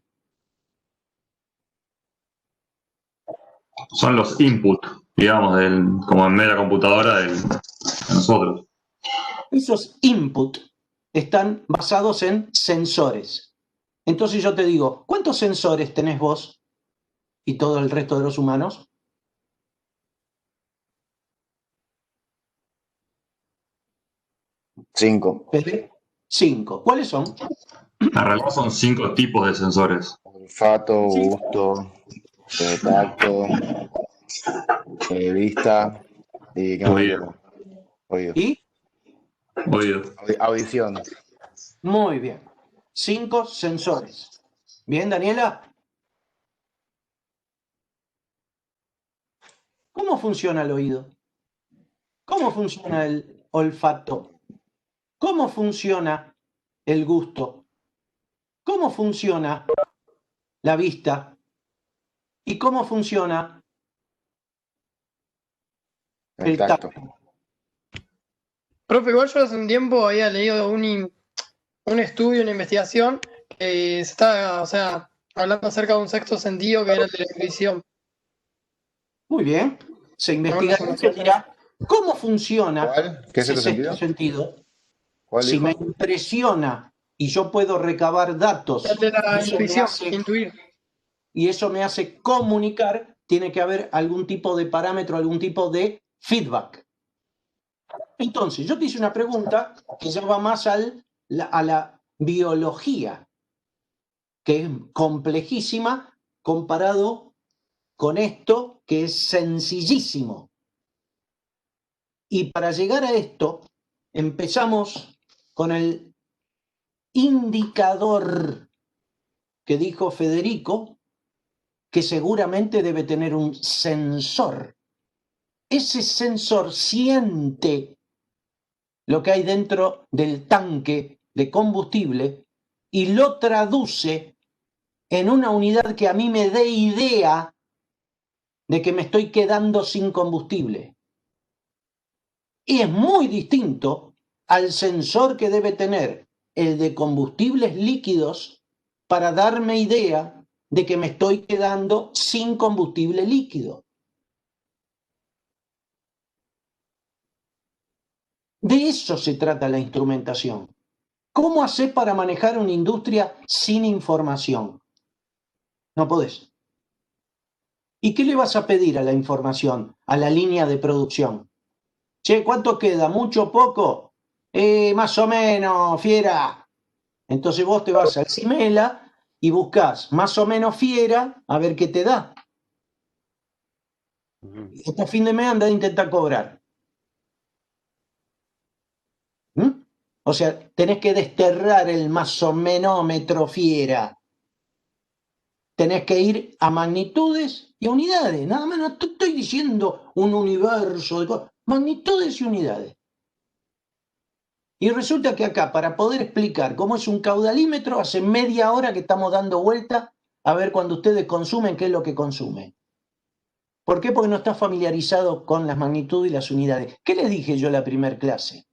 Son los input, digamos, como en media computadora de nosotros. Esos input están basados en sensores. Entonces yo te digo, ¿cuántos sensores tenés vos y todo el resto de los humanos? Cinco. Cinco. ¿Cuáles son? En realidad son 5 tipos de sensores. Olfato, gusto, tacto, vista y ¿qué más? Oído. Oído. ¿Y? Oído. Audición. Muy bien. 5 sensores. ¿Bien, Daniela? ¿Cómo funciona el oído? ¿Cómo funciona el olfato? ¿Cómo funciona el gusto? ¿Cómo funciona la vista? ¿Y cómo funciona el tacto? Profe, igual yo hace un tiempo había leído un estudio, una investigación que se está, o sea, hablando acerca de un sexto sentido que era el de la intuición. Muy bien. Se investiga y se dirá cómo funciona ¿Qué ese sexto sentido. ¿Cuál Si dijo? me impresiona y yo puedo recabar datos, El de la eso me intuición, hace- intuir. y eso me hace comunicar, tiene que haber algún tipo de parámetro, algún tipo de feedback. Entonces, yo te hice una pregunta que ya va más a la biología, que es complejísima comparado con esto que es sencillísimo. Y para llegar a esto, empezamos con el indicador que dijo Federico, que seguramente debe tener un sensor. Ese sensor siente lo que hay dentro del tanque de combustible y lo traduce en una unidad que a mí me dé idea de que me estoy quedando sin combustible. Y es muy distinto al sensor que debe tener el de combustibles líquidos para darme idea de que me estoy quedando sin combustible líquido. De eso se trata la instrumentación. ¿Cómo hacer para manejar una industria sin información? No podés. ¿Y qué le vas a pedir a la información, a la línea de producción? Che, ¿cuánto queda? ¿Mucho? ¿Poco? Más o menos, fiera. Entonces vos te vas al Simela y buscás más o menos fiera a ver qué te da. Este fin de mes anda a intentar cobrar. O sea, tenés que desterrar el más o menómetro fiera. Tenés que ir a magnitudes y unidades. Nada más, no te estoy diciendo un universo de cosas. Magnitudes y unidades. Y resulta que acá, para poder explicar cómo es un caudalímetro, hace media hora que estamos dando vuelta a ver cuando ustedes consumen qué es lo que consumen. ¿Por qué? Porque no está familiarizado con las magnitudes y las unidades. ¿Qué les dije yo en la primera clase?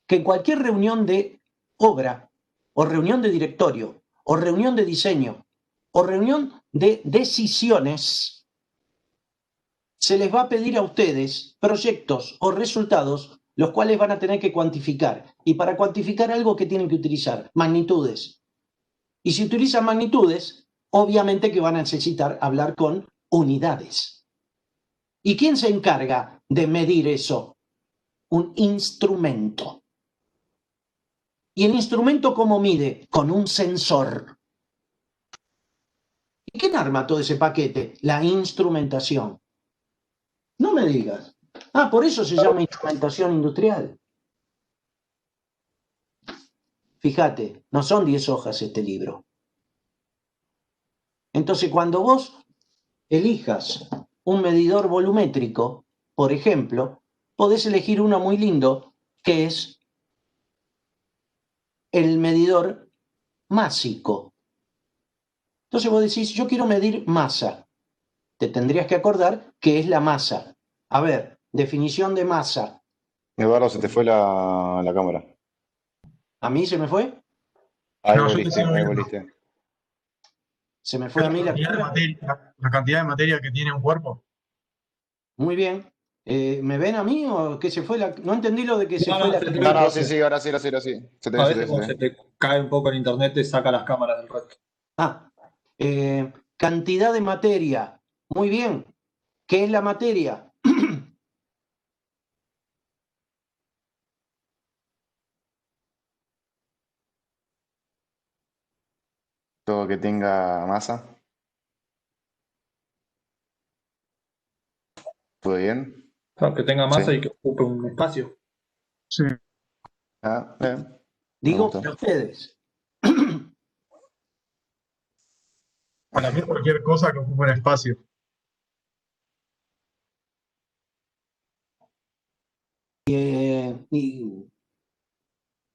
Que en cualquier reunión de obra, o reunión de directorio, o reunión de diseño, o reunión de decisiones, se les va a pedir a ustedes proyectos o resultados, los cuales van a tener que cuantificar. Y para cuantificar algo, ¿qué tienen que utilizar? Magnitudes. Y si utilizan magnitudes, obviamente que van a necesitar hablar con unidades. ¿Y quién se encarga de medir eso? Un instrumento. ¿Y el instrumento cómo mide? Con un sensor. ¿Y quién arma todo ese paquete? La instrumentación. No me digas. Ah, por eso se llama instrumentación industrial. Fíjate, no son 10 hojas este libro. Entonces, cuando vos elijas un medidor volumétrico, por ejemplo, podés elegir uno muy lindo, que es el medidor másico. Entonces vos decís, yo quiero medir masa. Te tendrías que acordar qué es la masa. A ver, definición de masa. Eduardo, se te fue la cámara. ¿A mí se me fue? Ahí No, yo te volviste, sigo ahí viendo. volviste. ¿Se me fue a mí la cámara? La cantidad de materia que tiene un cuerpo. Muy bien. ¿Me ven a mí o que se fue la...? No entendí lo de que se fue la No, cámara. no, sí, ahora sí. Se te A ve, se veces te cuando ve. se te cae un poco el internet te saca las cámaras del resto. Cantidad de materia. Muy bien. ¿Qué es la materia? Todo que tenga masa. ¿Todo bien? Claro, que tenga masa Sí. y que ocupe un espacio. Sí. Ah, bien. Digo, gusta. para ustedes. Para mí cualquier cosa que ocupe un espacio.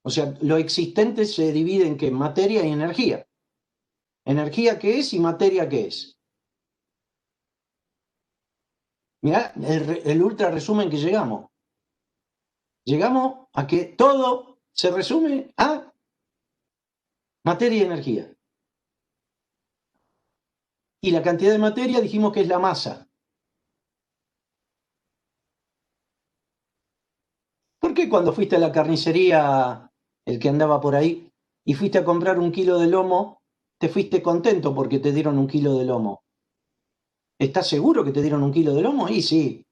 O sea, lo existente se divide en ¿qué? Materia y energía. ¿Energía qué es y materia qué es? Mirá el ultra resumen que llegamos. Llegamos a que todo se resume a materia y energía. Y la cantidad de materia dijimos que es la masa. ¿Por qué cuando fuiste a la carnicería, el que andaba por ahí, y fuiste a comprar 1 kilo de lomo, te fuiste contento porque te dieron 1 kilo de lomo? ¿Estás seguro que te dieron 1 kilo de lomo? Y sí,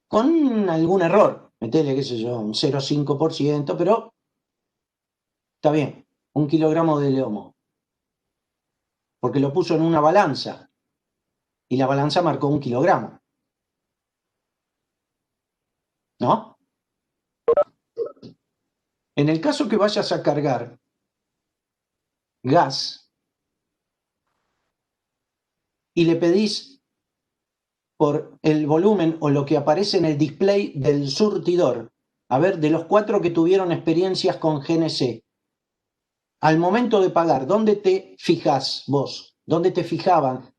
con algún error. Metele, qué sé yo, un 0,5%, pero está bien, 1 kilogramo de lomo. Porque lo puso en una balanza y la balanza marcó 1 kilogramo. ¿No? En el caso que vayas a cargar gas y le pedís por el volumen o lo que aparece en el display del surtidor, a ver, de los 4 que tuvieron experiencias con GNC, al momento de pagar, ¿dónde te fijás vos? ¿Dónde te fijaban?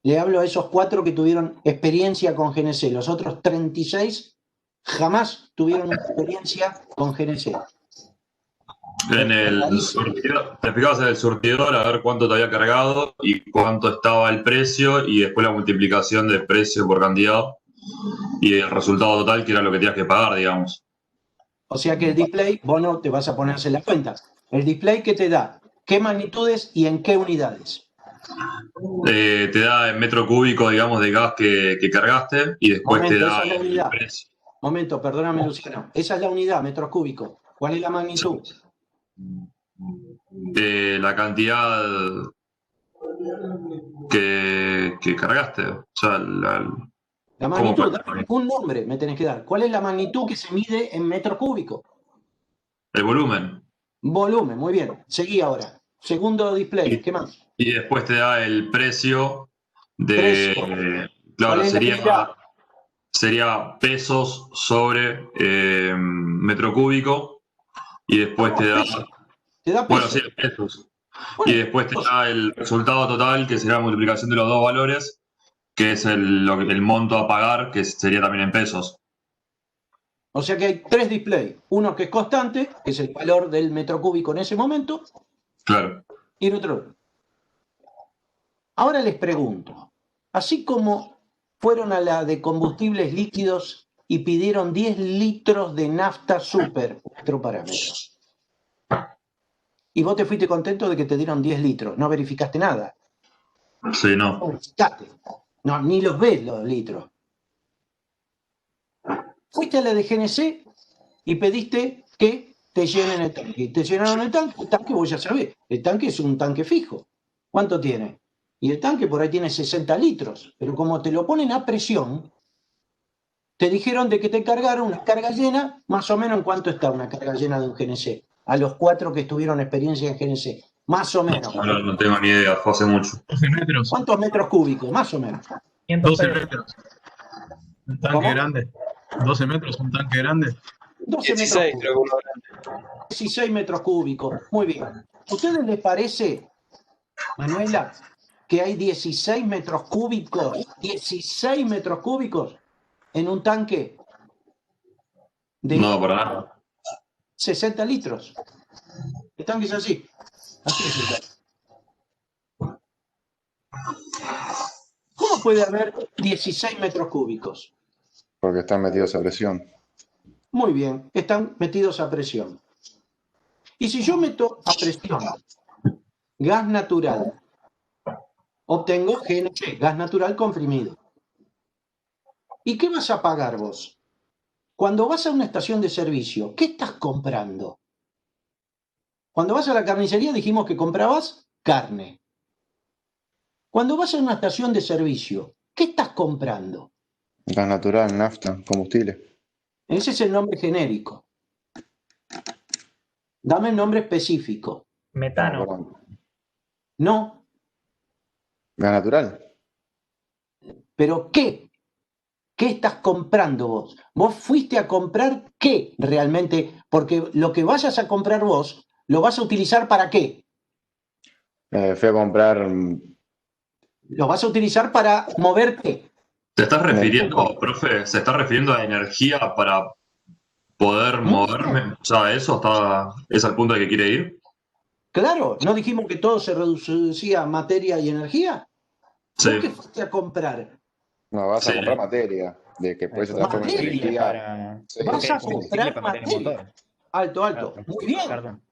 Le hablo a esos 4 que tuvieron experiencia con GNC. Los otros 36 jamás tuvieron experiencia con GNC. En el surtidor, te fijabas en el surtidor a ver cuánto te había cargado y cuánto estaba el precio y después la multiplicación de precio por cantidad y el resultado total que era lo que tenías que pagar, digamos. O sea que el display, vos no te vas a ponerse en la cuenta. El display que te da, qué magnitudes y en qué unidades. Te da el metro cúbico, digamos, de gas que cargaste y después te Momento, da esa es la el unidad. precio. Momento, perdóname, Luciano. Esa es la unidad, metros cúbicos. ¿Cuál es la magnitud? La cantidad que cargaste. O sea, La magnitud, dame un nombre me tenés que dar. ¿Cuál es la magnitud que se mide en metros cúbicos? el volumen. Volumen, muy bien. Seguí ahora. Segundo display, ¿qué más? Y después te da el precio de. Precio. Claro, ¿Cuál es la unidad? sería pesos sobre metro cúbico. Y después te da. Te da Bueno, peso. sí, pesos. Y después te da el resultado total, que sería la multiplicación de los dos valores, que es el monto a pagar, que sería también en pesos. O sea que hay tres displays. Uno que es constante, que es el valor del metro cúbico en ese momento, Claro. y el otro. Ahora les pregunto, así como fueron a la de combustibles líquidos y pidieron 10 litros de nafta super, otro parámetro, y vos te fuiste contento de que te dieron 10 litros, no verificaste nada. Sí, no. Verificaste. No, ni los ves los litros. Fuiste a la de GNC y pediste que te llenen el tanque. Y te llenaron el tanque vos ya sabés, el tanque es un tanque fijo. ¿Cuánto tiene? Y el tanque por ahí tiene 60 litros, pero como te lo ponen a presión, te dijeron de que te cargaron una carga llena, más o menos en cuánto está una carga llena de un GNC. A los 4 que tuvieron experiencia en GNC, más o menos. No tengo ni idea, fue hace mucho. 12 metros. ¿Cuántos metros cúbicos? Más o menos. 12 metros. Un tanque ¿Cómo? grande. 12 metros, un tanque grande. 12 16, metros creo que uno cúbicos. 16 metros cúbicos. Muy bien. ¿A ustedes les parece, Manuela, que hay 16 metros cúbicos? 16 metros cúbicos en un tanque de No, para nada. 60 litros. El tanque es así. Así es el tanque. ¿Cómo puede haber 16 metros cúbicos? Porque están metidos a presión. Muy bien, están metidos a presión. Y si yo meto a presión gas natural, obtengo GNC, gas natural comprimido. ¿Y qué vas a pagar vos? Cuando vas a una estación de servicio, ¿qué estás comprando? Cuando vas a la carnicería dijimos que comprabas carne. Cuando vas a una estación de servicio, ¿qué estás comprando? Gas natural, nafta, combustible. Ese es el nombre genérico. Dame el nombre específico. Metano. No, Gas natural. pero ¿qué? ¿Qué estás comprando vos? ¿Vos fuiste a comprar qué realmente? Porque lo que vayas a comprar vos, ¿lo vas a utilizar para qué? Fui a comprar. Lo vas a utilizar para moverte. ¿Te estás refiriendo, profe, se está refiriendo a energía para poder moverme? O sea, ¿es al punto al que quiere ir? Claro, ¿no dijimos que todo se reducía a materia y energía? Sí. ¿Vos qué fuiste a comprar? No, vas a Sí. comprar materia. De que puede se transforma en Materia. energía. Sí. Vas a comprar materia. Alto, alto. Muy bien. Perdón.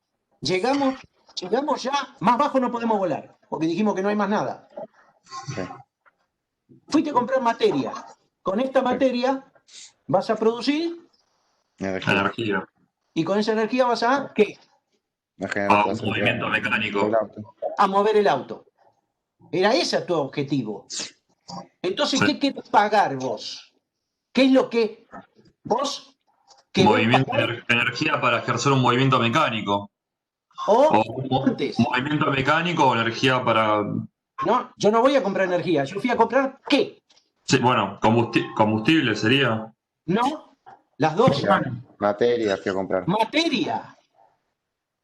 Llegamos ya, más bajo no podemos volar, porque dijimos que no hay más nada. Sí. Fuiste a comprar materia. Con esta materia vas a producir Energía. y con esa energía vas a ¿qué? A generar Un tracción movimiento mecánico. del auto. A mover el auto. Era ese tu objetivo. Entonces, Sí. ¿qué querés pagar vos? ¿Qué es lo que vos querés Movimiento, pagar? energía para ejercer un movimiento mecánico. O O un antes. movimiento mecánico o energía para. No, yo no voy a comprar energía. Yo fui a comprar ¿qué? Sí, bueno, combustible sería. No, las dos. Materia fui a comprar. Materia.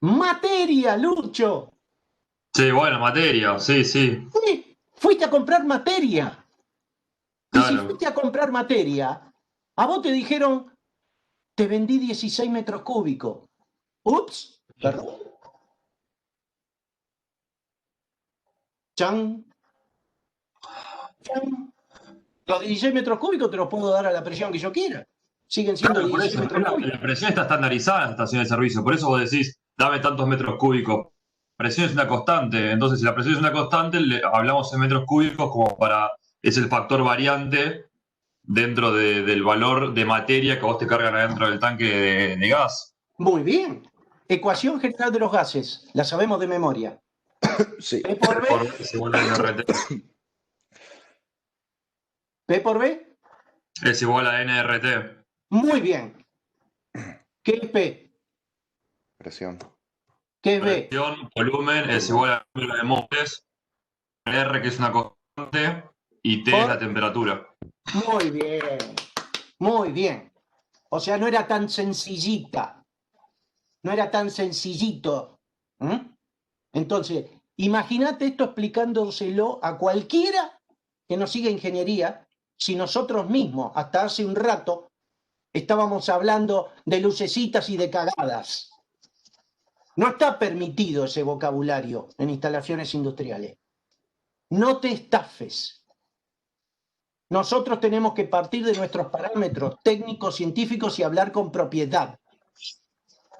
Materia, Lucho. Sí, bueno, materia, sí. Sí, fuiste a comprar materia. Y si Claro. fuiste a comprar materia, a vos te dijeron, te vendí 16 metros cúbicos. Ups, perdón. Chan. Chan. Los 16 metros cúbicos te los puedo dar a la presión que yo quiera. Siguen siendo Claro, por 16 eso, metros cúbicos. la presión está estandarizada en la estación de servicio. Por eso vos decís, dame tantos metros cúbicos presión es una constante. Entonces, si la presión es una constante, hablamos en metros cúbicos como es el factor variante dentro del valor de materia que vos te cargan adentro del tanque de gas. Muy bien. Ecuación general de los gases. La sabemos de memoria. Sí. P por B. Es igual a NRT. P por B. Es igual a NRT. Muy bien. ¿Qué es P? Presión. ¿Qué es B? Presión, volumen es igual al número de moles. R, que es una constante, y T es la temperatura. Muy bien. Muy bien. O sea, no era tan sencillita. No era tan sencillito. Entonces, imagínate esto explicándoselo a cualquiera que nos siga ingeniería, si nosotros mismos, hasta hace un rato, estábamos hablando de lucecitas y de cagadas. No está permitido ese vocabulario en instalaciones industriales. No te estafes. Nosotros tenemos que partir de nuestros parámetros técnicos, científicos y hablar con propiedad.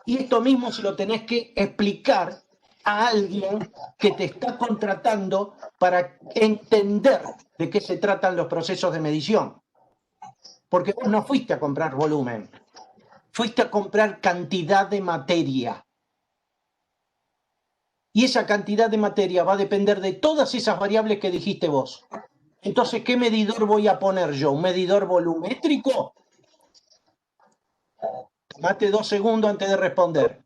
Y esto mismo se lo tenés que explicar a alguien que te está contratando para entender de qué se tratan los procesos de medición. Porque vos no fuiste a comprar volumen, fuiste a comprar cantidad de materia. Y esa cantidad de materia va a depender de todas esas variables que dijiste vos. Entonces, ¿qué medidor voy a poner yo? ¿Un medidor volumétrico? Tomate 2 segundos antes de responder.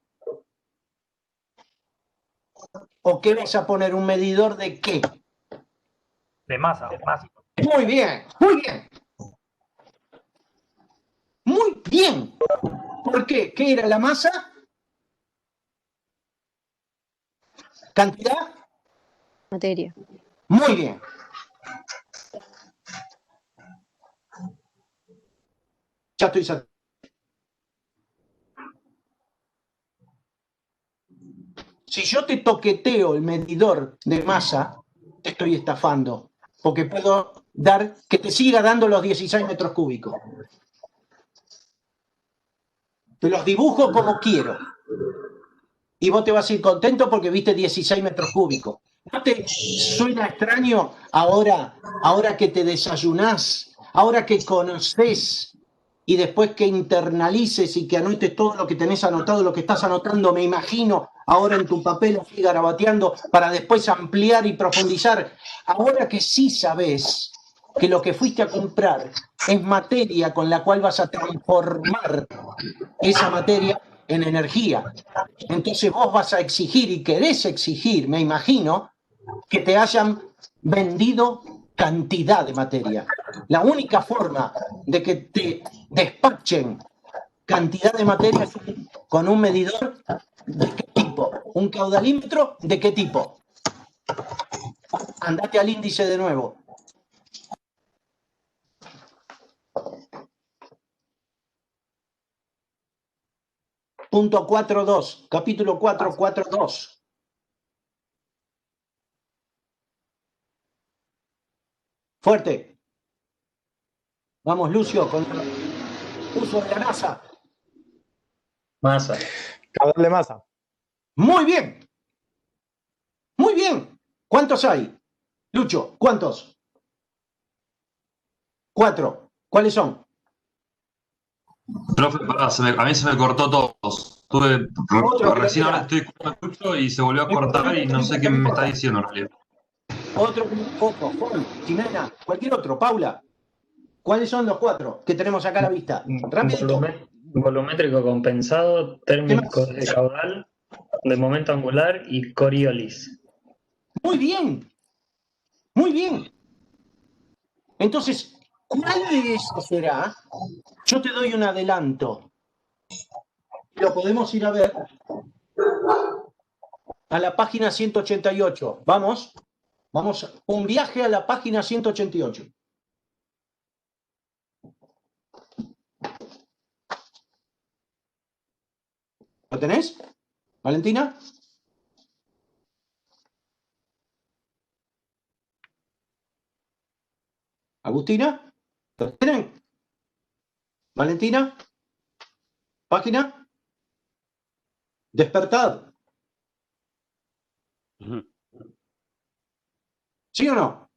¿O qué vas a poner? ¿Un medidor de qué? De masa. Muy bien, muy bien. Muy bien. ¿Por qué? ¿Qué era la masa? ¿Cantidad? Materia. Muy bien. Ya estoy satisfecho. Si yo te toqueteo el medidor de masa, te estoy estafando, porque puedo dar que te siga dando los 16 metros cúbicos. Te los dibujo como quiero. Y vos te vas a ir contento porque viste 16 metros cúbicos. ¿No te suena extraño ahora que te desayunás, ahora que conocés y después que internalices y que anotes todo lo que tenés anotado, lo que estás anotando, me imagino, ahora en tu papel así garabateando para después ampliar y profundizar? Ahora que sí sabés que lo que fuiste a comprar es materia con la cual vas a transformar esa materia en energía. Entonces vos vas a exigir y querés exigir, me imagino, que te hayan vendido cantidad de materia. La única forma de que te despachen cantidad de materia es con un medidor de qué tipo, un caudalímetro de qué tipo. Andate al índice de nuevo. Punto 4.2, capítulo 4, 4.2. Fuerte. Vamos, Lucio, con el uso de la masa. Masa. Caudal de masa. Muy bien. Muy bien. ¿Cuántos hay? Lucho, ¿cuántos? 4. ¿Cuáles son? Profe, pará, a mí se me cortó todos. Recién ahora estoy escuchando y se volvió a cortar y no sé qué me está diciendo en realidad. Otro, Juan, Jimena, cualquier otro, Paula. ¿Cuáles son los 4 que tenemos acá a la vista? Rápido. Volumétrico compensado, térmico de caudal, de momento angular y Coriolis. Muy bien. Muy bien. Entonces, ¿cuál de estos será? Yo te doy un adelanto. Lo podemos ir a ver a la página 188. Vamos. Vamos, un viaje a la página 188. ¿Lo tenés, Valentina? ¿Agustina? ¿Lo tienen? ¿Valentina? ¿Página? Despertad. ¿Sí o no?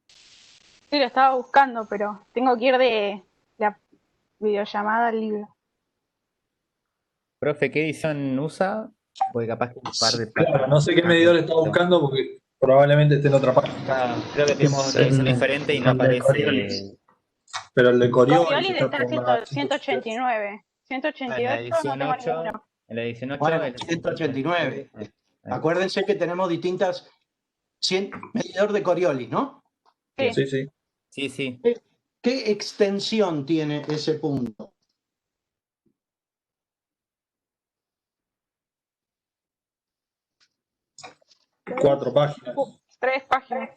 Sí, lo estaba buscando, pero tengo que ir de la videollamada al libro. Profe, ¿qué edición usa? Porque capaz que un par de Claro, páginas. no sé qué medidor está buscando porque probablemente esté en otra página. Creo que tenemos una edición diferente y no el de aparece. Coriolis. Pero el de Coriolis Coriolis está está por la 189. En la 188 no edición tengo 8, ninguno. en la edición 8 Bueno, es 189. Ahí. Acuérdense que tenemos distintas medidor de Coriolis, ¿no? Sí. Sí, sí. Sí, sí. ¿Qué extensión tiene ese punto? Cuatro páginas. 3 páginas.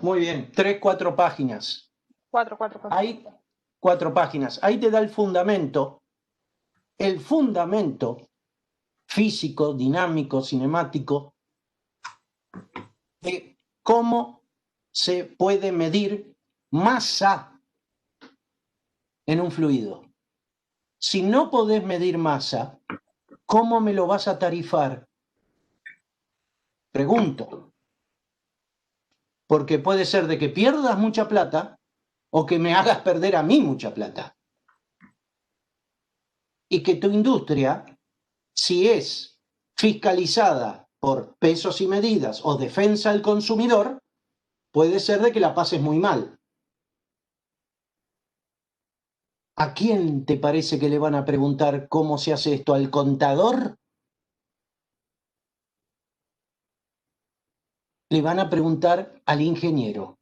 Muy bien, 3, 4 páginas. 4. Hay 4 páginas. Ahí te da el fundamento físico, dinámico, cinemático, de cómo se puede medir masa en un fluido. Si no podés medir masa, ¿cómo me lo vas a tarifar? Pregunto. Porque puede ser de que pierdas mucha plata o que me hagas perder a mí mucha plata. Y que tu industria, si es fiscalizada por pesos y medidas o defensa al consumidor, puede ser de que la pases muy mal. ¿A quién te parece que le van a preguntar cómo se hace esto? ¿Al contador? Le van a preguntar al ingeniero.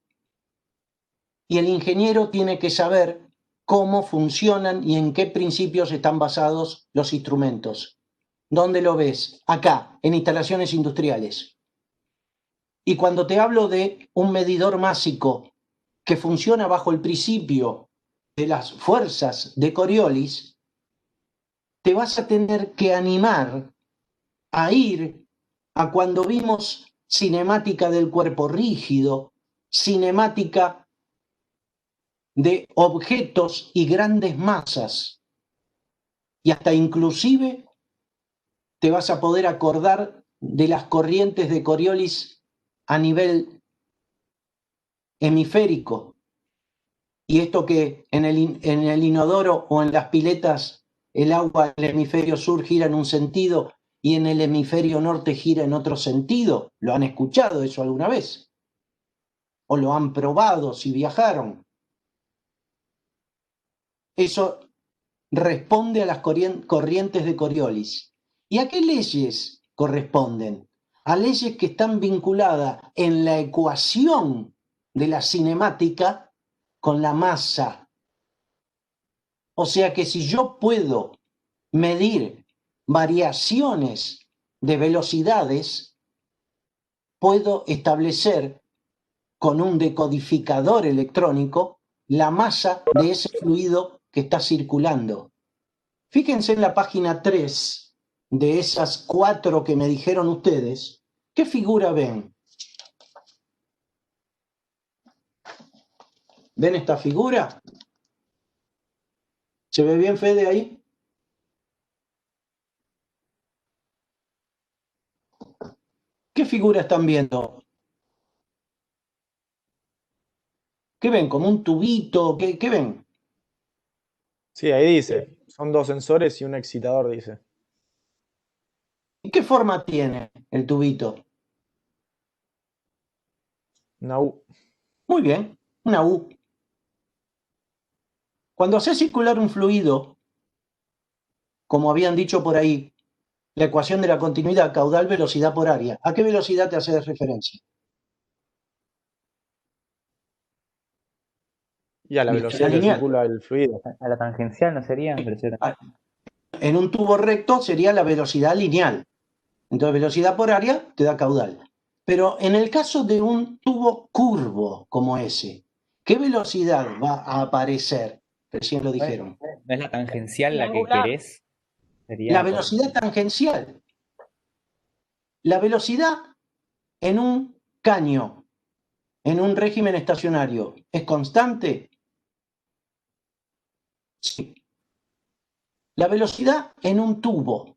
Y el ingeniero tiene que saber cómo funcionan y en qué principios están basados los instrumentos. ¿Dónde lo ves? Acá, en instalaciones industriales. Y cuando te hablo de un medidor másico que funciona bajo el principio de las fuerzas de Coriolis, te vas a tener que animar a ir a cuando vimos cinemática del cuerpo rígido, cinemática de objetos y grandes masas, y hasta inclusive te vas a poder acordar de las corrientes de Coriolis a nivel hemisférico, y esto que en el inodoro o en las piletas el agua en el hemisferio sur gira en un sentido y en el hemisferio norte gira en otro sentido. ¿Lo han escuchado eso alguna vez? ¿O lo han probado si viajaron? Eso responde a las corrientes de Coriolis. ¿Y a qué leyes corresponden? A leyes que están vinculadas en la ecuación de la cinemática con la masa. O sea que si yo puedo medir variaciones de velocidades, puedo establecer con un decodificador electrónico la masa de ese fluido que está circulando. Fíjense en la página 3 de esas 4 que me dijeron ustedes, ¿qué figura ven? ¿Ven esta figura? ¿Se ve bien, Fede, ahí? ¿Qué figura están viendo? ¿Qué ven? ¿Como un tubito? ¿Qué ven? Sí, ahí dice. Son 2 sensores y un excitador, dice. ¿Y qué forma tiene el tubito? Una U. Muy bien, una U. Cuando haces circular un fluido, como habían dicho por ahí, la ecuación de la continuidad caudal velocidad por área, ¿a qué velocidad te hace referencia? Y a la velocidad que lineal. circula el fluido. A la tangencial no sería. En un tubo recto sería la velocidad lineal. Entonces, velocidad por área te da caudal. Pero en el caso de un tubo curvo como ese, ¿qué velocidad va a aparecer? Recién lo dijeron. ¿No es la tangencial la que Triangular. querés? Sería La velocidad tangencial. La velocidad en un caño, en un régimen estacionario, ¿es constante? Sí. La velocidad en un tubo,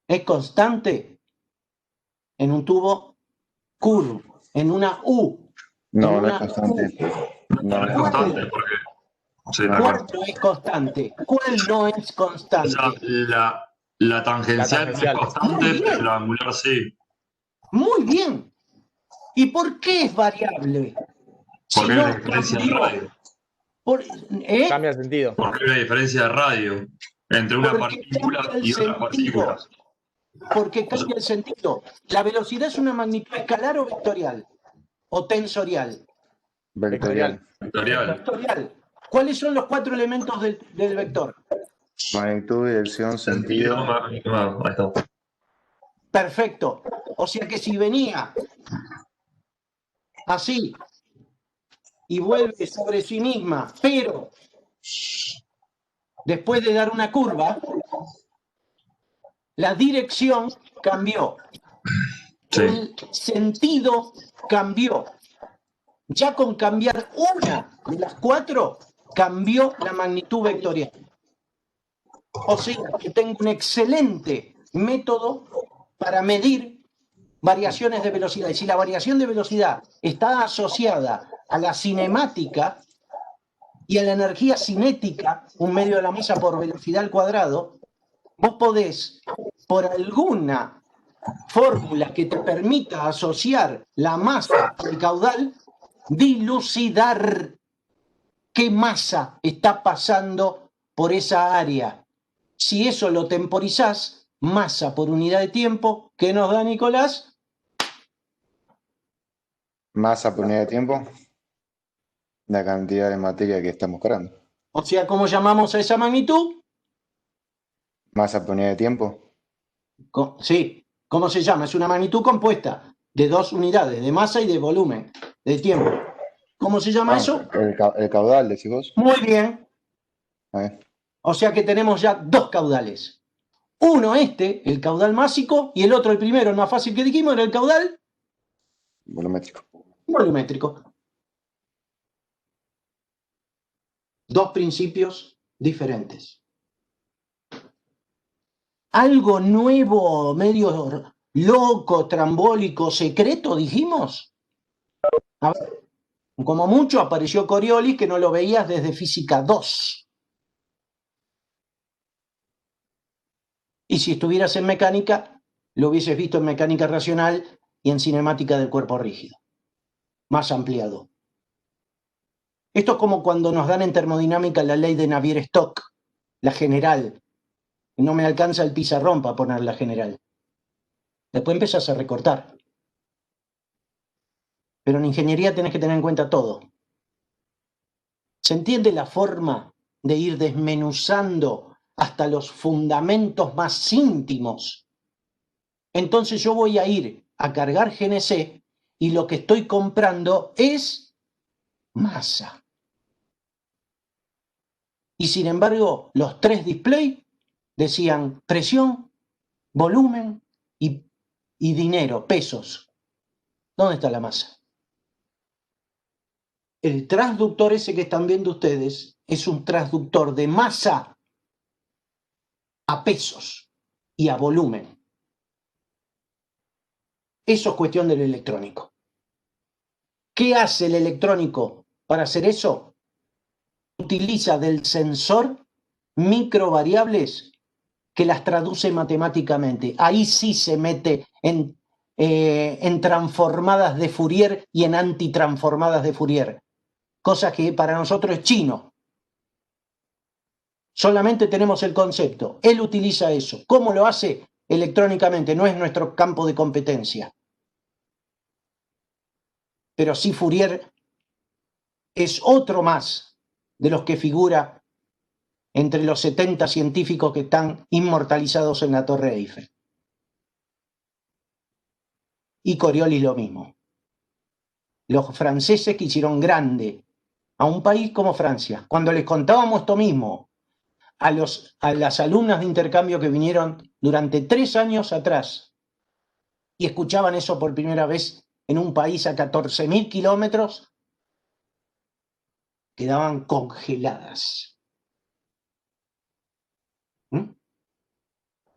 es constante en un tubo curvo, en una U. No, en no es una constante. No es constante porque. Sí, tal ¿Cuál cual. no es constante? ¿Cuál no es O sea, constante? la tangencial no es tangencial. constante, Muy pero bien, la angular sí. muy bien. ¿Y por qué es variable? Si Porque hay una no diferencia de cambió. radio. Cambia el sentido. Porque hay una diferencia de radio entre una Porque partícula cambia el y otras sentido. partículas. Porque cambia el sentido. ¿La velocidad es una magnitud escalar o vectorial? ¿O tensorial? Vectorial. Vectorial. Vectorial. ¿Cuáles son los 4 elementos del vector? Magnitud, dirección, sentido. Ahí está. Perfecto. O sea que si venía así y vuelve sobre sí misma, pero después de dar una curva, la dirección cambió. Sí. El sentido cambió. Ya con cambiar una de las 4, cambió la magnitud vectorial. O sea que tengo un excelente método para medir variaciones de velocidad. Y si la variación de velocidad está asociada a la cinemática y a la energía cinética, un medio de la masa por velocidad al cuadrado, vos podés, por alguna fórmula que te permita asociar la masa al caudal, dilucidar qué masa está pasando por esa área. Si eso lo temporizás, masa por unidad de tiempo, ¿qué nos da Nicolás? Masa por unidad de tiempo. La cantidad de materia que estamos cargando. O sea, ¿cómo llamamos a esa magnitud? Masa por unidad de tiempo. Sí, ¿cómo se llama? Es una magnitud compuesta de 2 unidades, de masa y de volumen, de tiempo. ¿Cómo se llama eso? El caudal, decís vos. Muy bien. A ver. O sea que tenemos ya 2 caudales. Uno el caudal másico, y el otro, el primero, el más fácil que dijimos, era el caudal Volumétrico. volumétrico. 2 principios diferentes. Algo nuevo, medio loco, trambólico, secreto, dijimos. A ver, como mucho apareció Coriolis, que no lo veías desde Física 2. Y si estuvieras en mecánica, lo hubieses visto en mecánica racional y en cinemática del cuerpo rígido. Más ampliado. Esto es como cuando nos dan en termodinámica la ley de Navier-Stokes, la general. No me alcanza el pizarrón para poner la general. Después empezás a recortar. Pero en ingeniería tenés que tener en cuenta todo. ¿Se entiende la forma de ir desmenuzando hasta los fundamentos más íntimos? Entonces yo voy a ir a cargar GNC y lo que estoy comprando es masa. Y sin embargo, los 3 displays decían presión, volumen y dinero, pesos. ¿Dónde está la masa? El transductor ese que están viendo ustedes es un transductor de masa a pesos y a volumen. Eso es cuestión del electrónico. ¿Qué hace el electrónico para hacer eso? Utiliza del sensor microvariables que las traduce matemáticamente. Ahí sí se mete en transformadas de Fourier y en antitransformadas de Fourier. Cosa que para nosotros es chino. Solamente tenemos el concepto. Él utiliza eso. ¿Cómo lo hace? Electrónicamente. No es nuestro campo de competencia. Pero sí Fourier es otro más de los que figura entre los 70 científicos que están inmortalizados en la Torre Eiffel. Y Coriolis lo mismo. Los franceses que hicieron grande a un país como Francia. Cuando les contábamos esto mismo a las alumnas de intercambio que vinieron durante 3 años atrás y escuchaban eso por primera vez en un país a 14.000 kilómetros, quedaban congeladas.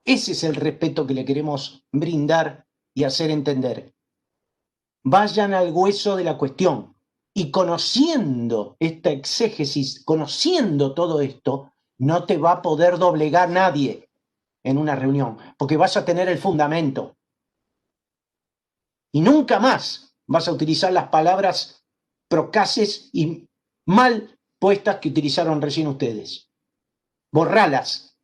Ese es el respeto que le queremos brindar y hacer entender. Vayan al hueso de la cuestión. Y conociendo esta exégesis, conociendo todo esto, no te va a poder doblegar nadie en una reunión, porque vas a tener el fundamento. Y nunca más vas a utilizar las palabras procaces y mal puestas que utilizaron recién ustedes. Borralas.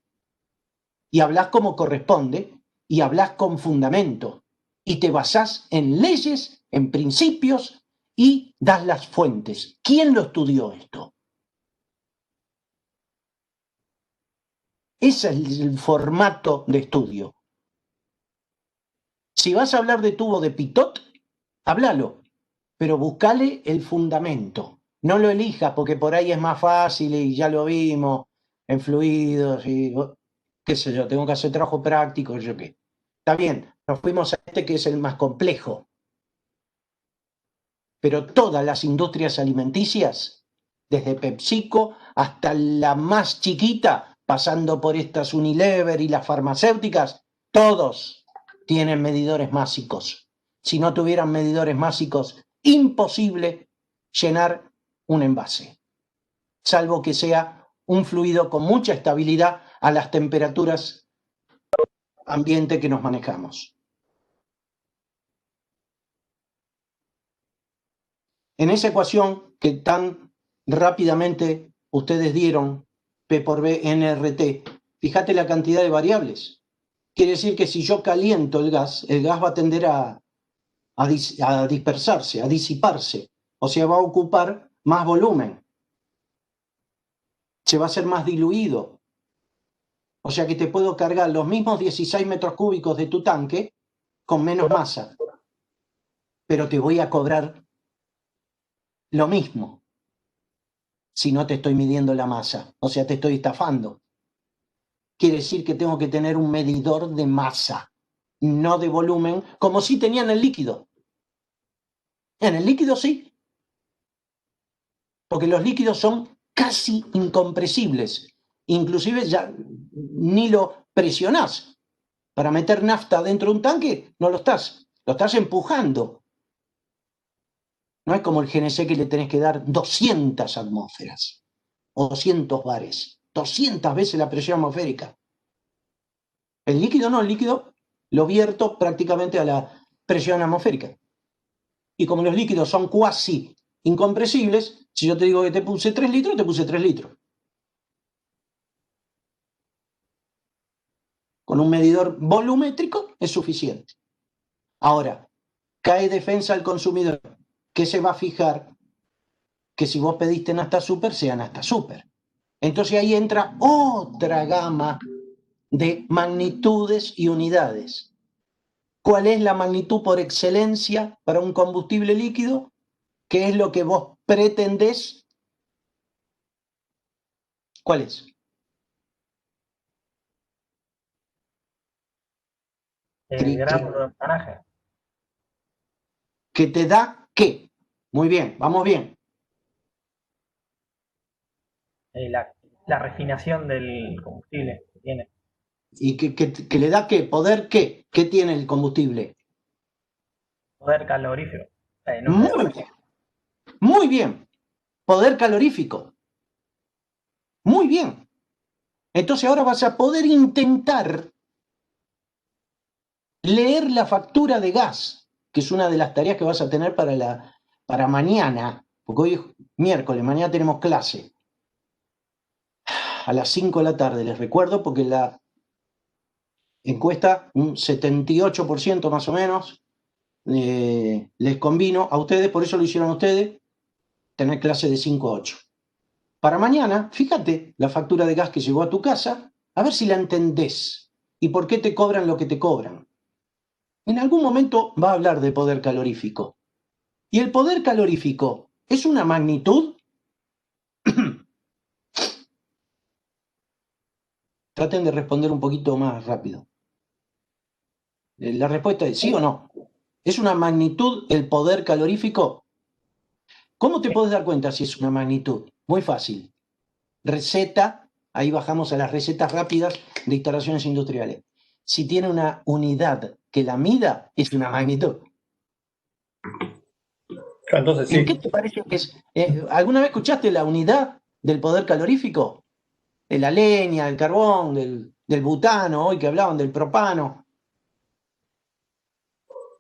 Y hablás como corresponde y hablás con fundamento. Y te basás en leyes, en principios, y das las fuentes. ¿Quién lo estudió esto? Ese es el formato de estudio. Si vas a hablar de tubo de Pitot, háblalo, pero buscale el fundamento. No lo elijas porque por ahí es más fácil y ya lo vimos en fluidos y qué sé yo, tengo que hacer trabajo práctico, yo qué. Está bien, nos fuimos a este que es el más complejo. Pero todas las industrias alimenticias, desde PepsiCo hasta la más chiquita, pasando por estas Unilever y las farmacéuticas, todos tienen medidores másicos. Si no tuvieran medidores másicos, imposible llenar un envase, salvo que sea un fluido con mucha estabilidad a las temperaturas ambiente que nos manejamos. En esa ecuación que tan rápidamente ustedes dieron, P por B, NRT, fíjate la cantidad de variables. Quiere decir que si yo caliento el gas va a tender a dispersarse, a disiparse, o sea, va a ocupar más volumen. Se va a hacer más diluido. O sea que te puedo cargar los mismos 16 metros cúbicos de tu tanque con menos masa, pero te voy a cobrar lo mismo si no te estoy midiendo la masa, o sea, te estoy estafando. Quiere decir que tengo que tener un medidor de masa, no de volumen, como si tenía en el líquido. En el líquido sí, porque los líquidos son casi incompresibles, inclusive ya ni lo presionás. Para meter nafta dentro de un tanque, no lo estás empujando. No es como el GNC que le tenés que dar 200 atmósferas o 200 bares, 200 veces la presión atmosférica. El líquido no, el líquido lo vierto prácticamente a la presión atmosférica. Y como los líquidos son cuasi incompresibles, si yo te digo que te puse 3 litros, te puse 3 litros. Con un medidor volumétrico es suficiente. Ahora, cae defensa al consumidor, que se va a fijar que si vos pediste Nafta Super, sea Nafta Super. Entonces ahí entra otra gama de magnitudes y unidades. ¿Cuál es la magnitud por excelencia para un combustible líquido? ¿Qué es lo que vos pretendés? ¿Cuál es? El grado de octanaje. ¿Que te da qué? Muy bien, vamos bien. La refinación del combustible que tiene. ¿Y que le da qué? ¿Poder qué? ¿Qué tiene el combustible? Poder calorífero. Muy bien. Muy bien. Poder calorífico. Muy bien. Entonces ahora vas a poder intentar leer la factura de gas, que es una de las tareas que vas a tener para mañana, porque hoy es miércoles, mañana tenemos clase. A las 5 de la tarde, les recuerdo, porque la encuesta, un 78% más o menos, les convino a ustedes, por eso lo hicieron ustedes, tener clase de 5 a 8. Para mañana, fíjate la factura de gas que llegó a tu casa, a ver si la entendés y por qué te cobran lo que te cobran. En algún momento va a hablar de poder calorífico. ¿Y el poder calorífico es una magnitud? Traten de responder un poquito más rápido. La respuesta es sí o no. ¿Es una magnitud el poder calorífico? ¿Cómo te puedes dar cuenta si es una magnitud? Muy fácil. Receta, ahí bajamos a las recetas rápidas de instalaciones industriales. si tiene una unidad que la mida, es una magnitud. Entonces ¿En sí. qué te parece que es? ¿Alguna vez escuchaste la unidad del poder calorífico? De la leña, del carbón, del butano, hoy que hablaban del propano.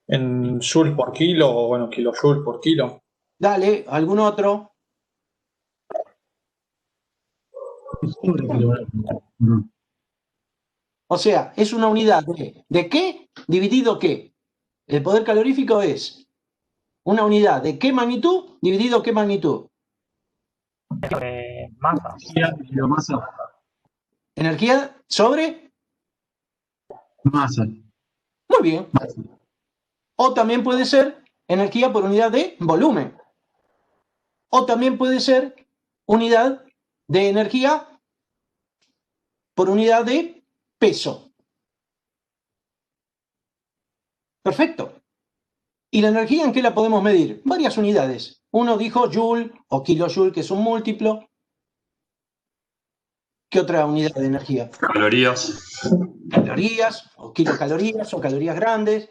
En joules por kilo, o bueno, kilojoules por kilo. Dale, ¿algún otro? O sea, es una unidad ¿de qué dividido qué? El poder calorífico es una unidad de qué magnitud dividido qué magnitud. Masa. Biomasa. Energía sobre Masa. muy bien. O también puede ser energía por unidad de volumen. O también puede ser unidad de energía por unidad de peso. Perfecto. ¿Y la energía en qué la podemos medir? Varias unidades. Uno dijo joule o kilojoule, que es un múltiplo. ¿Qué otra unidad de energía? Calorías. Calorías, o kilocalorías, o calorías grandes.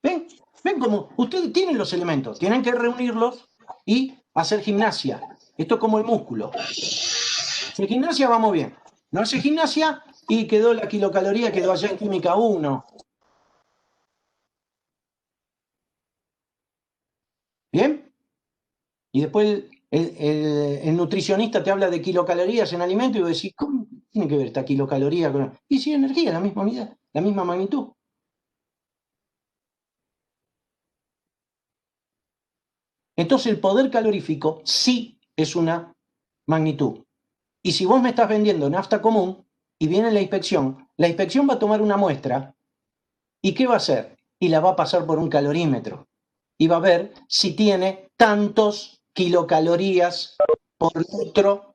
¿Ven? ¿Ven cómo? Ustedes tienen los elementos, tienen que reunirlos y hacer gimnasia. Esto es como el músculo. Si hace gimnasia, vamos bien. No hace gimnasia y quedó la kilocaloría, quedó allá en química 1. ¿Bien? Y después el nutricionista te habla de kilocalorías en alimento y vos decís, ¿cómo tiene que ver esta kilocaloría con...? Y sí, energía, la misma unidad, la misma magnitud. Entonces el poder calorífico sí es una magnitud. Y si vos me estás vendiendo nafta común y viene la inspección va a tomar una muestra y ¿qué va a hacer? Y la va a pasar por un calorímetro y va a ver si tiene tantos kilocalorías por litro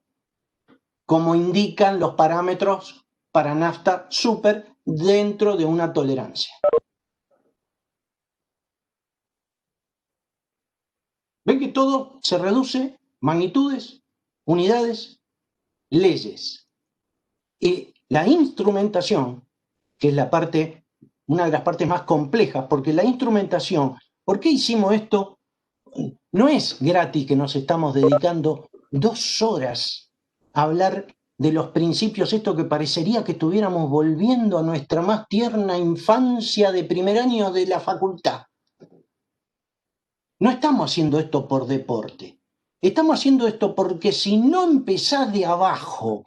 como indican los parámetros para nafta super dentro de una tolerancia. ¿Ven que todo se reduce? Magnitudes, unidades, leyes. Y la instrumentación, que es la parte, una de las partes más complejas, porque la instrumentación, ¿por qué hicimos esto? No es gratis que nos estamos dedicando 2 horas a hablar de los principios, esto que parecería que estuviéramos volviendo a nuestra más tierna infancia de primer año de la facultad. No estamos haciendo esto por deporte. Estamos haciendo esto porque si no empezás de abajo,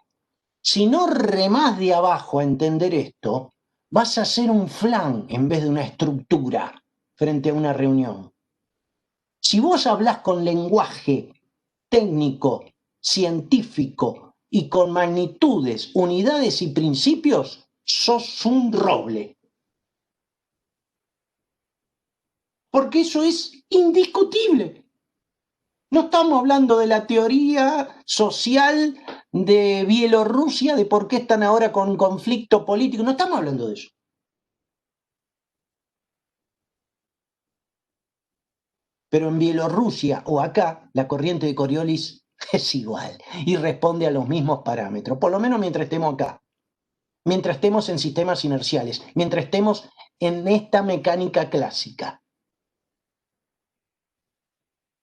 si no remás de abajo a entender esto, vas a hacer un flan en vez de una estructura frente a una reunión. Si vos hablás con lenguaje técnico, científico y con magnitudes, unidades y principios, sos un roble. Porque eso es indiscutible. No estamos hablando de la teoría social de Bielorrusia, de por qué están ahora con conflicto político. No estamos hablando de eso. Pero en Bielorrusia o acá, la corriente de Coriolis es igual y responde a los mismos parámetros, por lo menos mientras estemos acá, mientras estemos en sistemas inerciales, mientras estemos en esta mecánica clásica.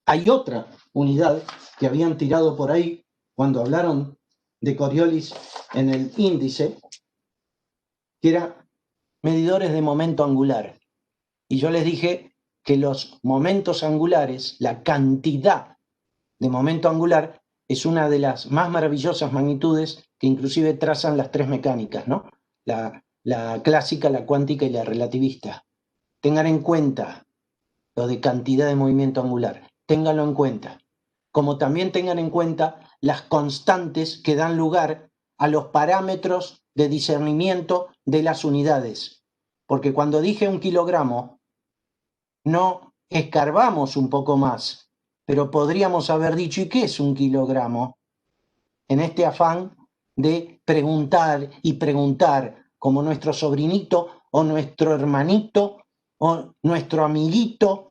Hay otra unidad que habían tirado por ahí cuando hablaron de Coriolis en el índice, que era medidores de momento angular. Y yo les dije que los momentos angulares, la cantidad de momento angular, es una de las más maravillosas magnitudes que inclusive trazan las 3 mecánicas, ¿no? La clásica, la cuántica y la relativista. Tengan en cuenta lo de cantidad de movimiento angular. Ténganlo en cuenta. Como también tengan en cuenta las constantes que dan lugar a los parámetros de discernimiento de las unidades. Porque cuando dije 1 kilogramo, no escarbamos un poco más, pero podríamos haber dicho, ¿y qué es 1 kilogramo? En este afán de preguntar y preguntar, como nuestro sobrinito o nuestro hermanito o nuestro amiguito,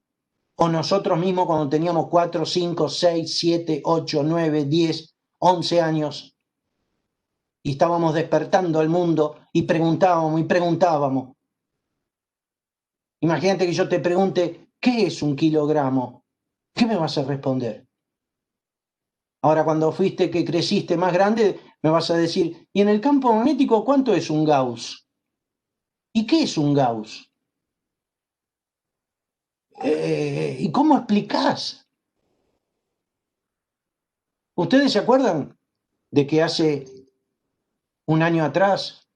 o nosotros mismos cuando teníamos 4, 5, 6, 7, 8, 9, 10, 11 años. y estábamos despertando al mundo y preguntábamos y preguntábamos. Imagínate que yo te pregunte, ¿qué es 1 kilogramo? ¿Qué me vas a responder? Ahora cuando fuiste, que creciste más grande, me vas a decir, ¿y en el campo magnético cuánto es un Gauss? ¿Y qué es un Gauss? ¿Y cómo explicás? ¿Ustedes se acuerdan de que hace un año atrás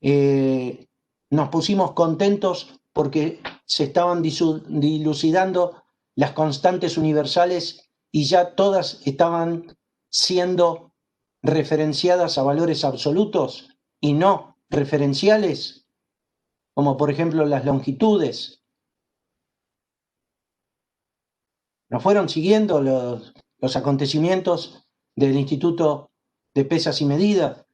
nos pusimos contentos porque se estaban dilucidando las constantes universales y ya todas estaban siendo referenciadas a valores absolutos y no referenciales, como por ejemplo las longitudes? Nos fueron siguiendo los acontecimientos del Instituto de Pesas y Medidas,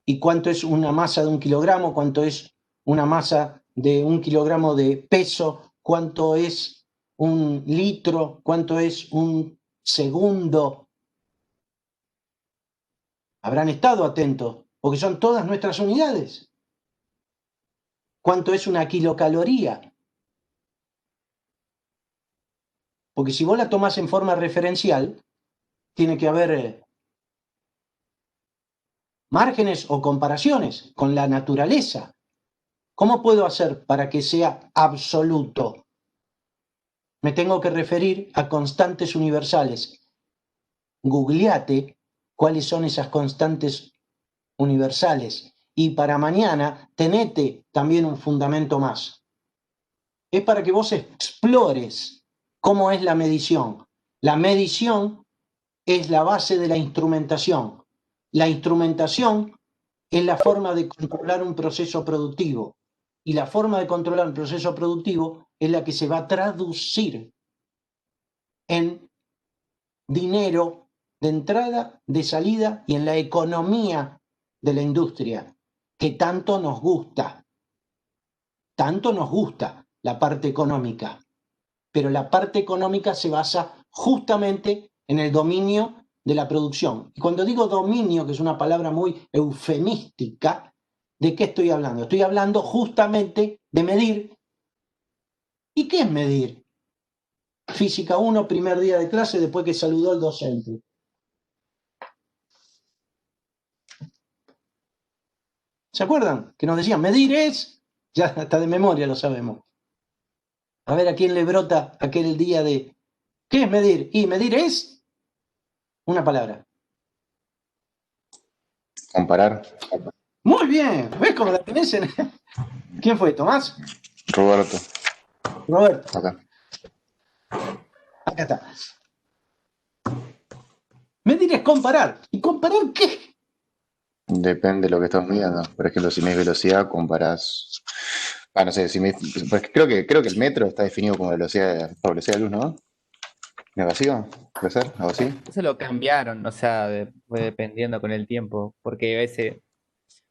y cuánto es una masa de 1 kilogramo, cuánto es una masa de 1 kilogramo de peso, cuánto es 1 litro, cuánto es 1 segundo. Habrán estado atentos, porque son todas nuestras unidades. ¿Cuánto es 1 kilocaloría? Porque si vos la tomás en forma referencial, tiene que haber márgenes o comparaciones con la naturaleza. ¿Cómo puedo hacer para que sea absoluto? Me tengo que referir a constantes universales. Googleate cuáles son esas constantes universales y para mañana tenete también un fundamento más. Es para que vos explores cómo es la medición. La medición es la base de la instrumentación. La instrumentación es la forma de controlar un proceso productivo. Y la forma de controlar un proceso productivo es la que se va a traducir en dinero de entrada, de salida y en la economía de la industria, que tanto nos gusta. Tanto nos gusta la parte económica. Pero la parte económica se basa justamente en el dominio de la producción. Y cuando digo dominio, que es una palabra muy eufemística, ¿de qué estoy hablando? Estoy hablando justamente de medir. ¿Y qué es medir? Física 1, primer día de clase, después que saludó el docente. ¿Se acuerdan? Que nos decían, medir es, ya hasta de memoria lo sabemos. A ver a quién le brota aquel día de, ¿qué es medir? Y medir es una palabra. Comparar. Muy bien, ¿ves cómo la tenés en... ¿Quién fue? ¿Tomás? Roberto. Roberto. Acá. Acá está. Medir es comparar. ¿Y comparar qué? Depende de lo que estás midiendo. Por ejemplo, si me velocidad, comparás. Ah, no sé, si me, pues creo que el metro está definido como velocidad, por velocidad de luz, ¿no? ¿Me vacío? ¿Puede ser? ¿Algo así? Eso lo cambiaron, o sea, fue dependiendo con el tiempo, porque a veces,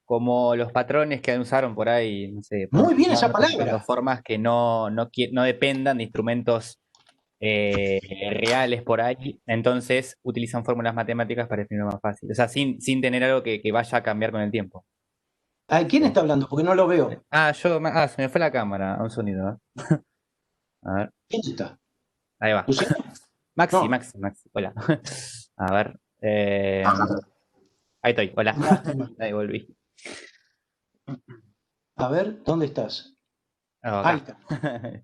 como los patrones que usaron por ahí, no sé, muy bien esa palabra, formas que no dependan de instrumentos reales por ahí, entonces utilizan fórmulas matemáticas para definirlo más fácil, o sea, sin tener algo que vaya a cambiar con el tiempo. ¿Quién está hablando? Porque no lo veo. Se me fue la cámara, un sonido. A ver. ¿Quién está? Ahí va. Maxi, no. Maxi, hola. A ver. Ahí estoy, hola. Ahí volví. A ver, ¿dónde estás? Ahí está.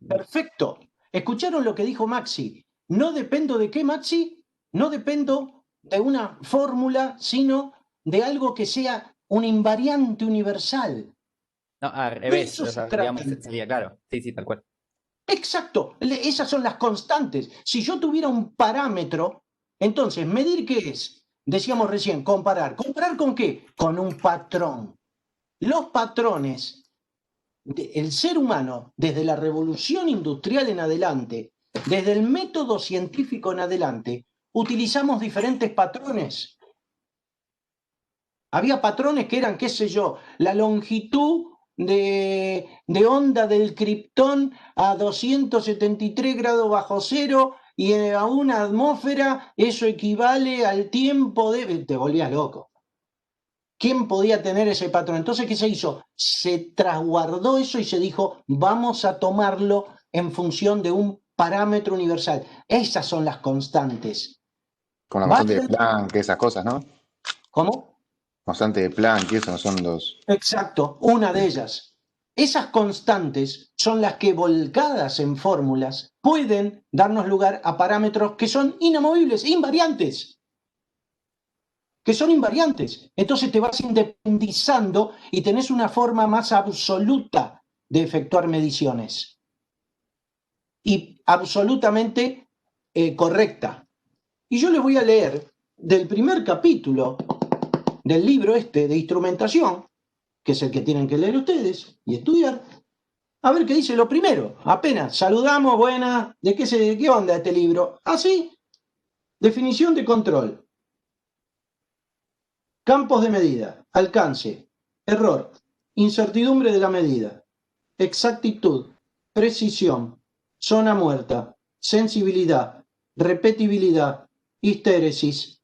Perfecto. ¿Escucharon lo que dijo Maxi? No dependo de qué, Maxi. No dependo de una fórmula, sino de algo que sea un invariante universal. No, al revés, o sea, digamos, sería claro. Sí, tal cual. Exacto, esas son las constantes. Si yo tuviera un parámetro, entonces, ¿medir qué es? Decíamos recién, comparar. ¿Comparar con qué? Con un patrón. Los patrones del ser humano, desde la revolución industrial en adelante, desde el método científico en adelante, utilizamos diferentes patrones. Había patrones que eran, qué sé yo, la longitud de onda del criptón a 273 grados bajo cero y a una atmósfera eso equivale al tiempo de... Te volvías loco. ¿Quién podía tener ese patrón? Entonces, ¿qué se hizo? Se trasguardó eso y se dijo, vamos a tomarlo en función de un parámetro universal. Esas son las constantes. Con la constante de Planck, esas cosas, ¿no? ¿Cómo? Constante de Planck, y eso no son dos. Exacto, una de ellas. Esas constantes son las que, volcadas en fórmulas, pueden darnos lugar a parámetros que son inamovibles, invariantes. Entonces te vas independizando y tenés una forma más absoluta de efectuar mediciones. Y absolutamente correcta. Y yo les voy a leer del primer capítulo del libro de instrumentación, que es el que tienen que leer ustedes y estudiar, a ver qué dice lo primero. Apenas saludamos, buena, ¿de qué onda este libro? Así, definición de control. Campos de medida, alcance, error, incertidumbre de la medida, exactitud, precisión, zona muerta, sensibilidad, repetibilidad, histéresis.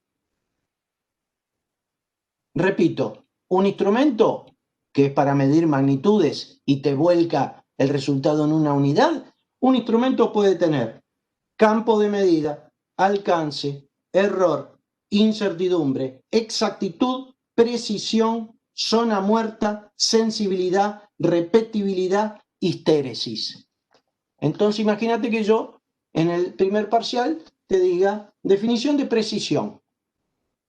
Repito, un instrumento que es para medir magnitudes y te vuelca el resultado en una unidad, un instrumento puede tener campo de medida, alcance, error, incertidumbre, exactitud, precisión, zona muerta, sensibilidad, repetibilidad, histéresis. Entonces imagínate que yo en el primer parcial te diga definición de precisión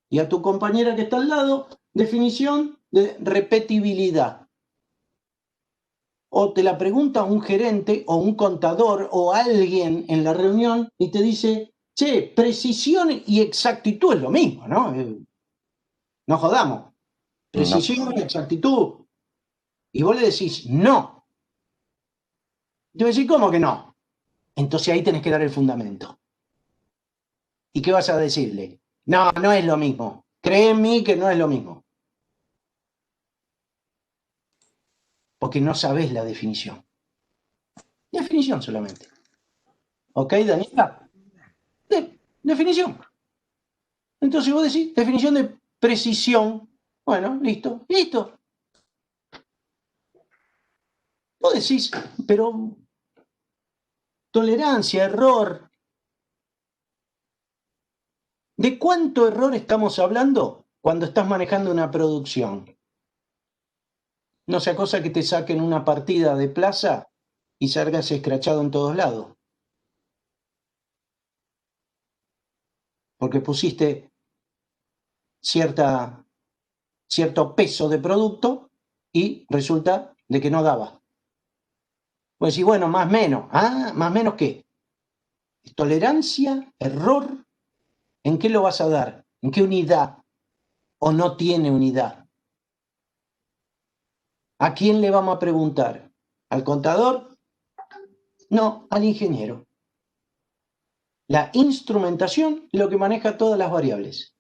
y a tu compañera que está al lado definición de repetibilidad. O te la pregunta un gerente o un contador o alguien en la reunión y te dice, che, precisión y exactitud es lo mismo, ¿no? No jodamos. Precisión y exactitud. Y vos le decís, no. Te voy a decir, ¿cómo que no? Entonces ahí tenés que dar el fundamento. ¿Y qué vas a decirle? No, no es lo mismo. Cree en mí que no es lo mismo. Porque no sabés la definición. Definición solamente. ¿Ok, Daniela? Definición. Entonces vos decís, definición de precisión. Bueno, listo, listo. Vos decís, pero tolerancia, error. ¿De cuánto error estamos hablando cuando estás manejando una producción? No sea cosa que te saquen una partida de plaza y salgas escrachado en todos lados. Porque pusiste cierto peso de producto y resulta de que no daba. Pues decís, bueno, más menos. Ah, ¿más menos qué? Tolerancia, error. ¿En qué lo vas a dar? ¿En qué unidad? ¿O no tiene unidad? ¿A quién le vamos a preguntar? ¿Al contador? No, al ingeniero. La instrumentación es lo que maneja todas las variables.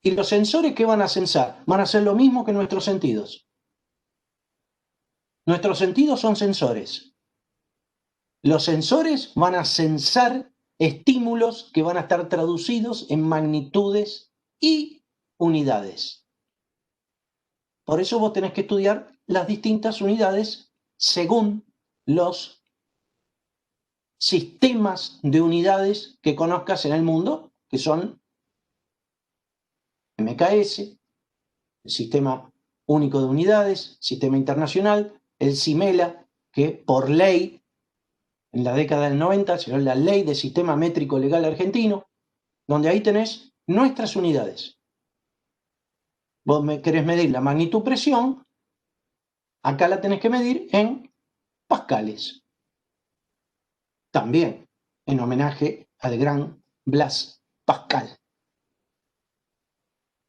¿Y los sensores qué van a censar? Van a hacer lo mismo que nuestros sentidos. Nuestros sentidos son sensores. Los sensores van a censar estímulos que van a estar traducidos en magnitudes y unidades. Por eso vos tenés que estudiar las distintas unidades según los sistemas de unidades que conozcas en el mundo, que son MKS, el Sistema Único de Unidades, Sistema Internacional, el SIMELA, que por ley, en la década del 90, será la Ley de Sistema Métrico Legal Argentino, donde ahí tenés nuestras unidades. Vos querés medir la magnitud presión, acá la tenés que medir en pascales. También en homenaje al gran Blaise Pascal.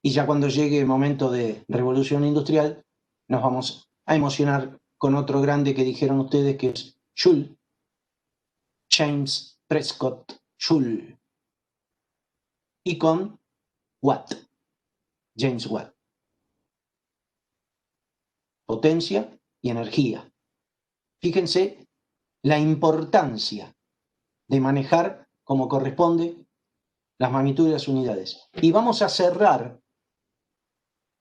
Y ya cuando llegue el momento de revolución industrial, nos vamos a emocionar con otro grande que dijeron ustedes, que es Joule, James Prescott Joule, y con Watt, James Watt. Potencia y energía. Fíjense la importancia de manejar como corresponde las magnitudes y las unidades. Y vamos a cerrar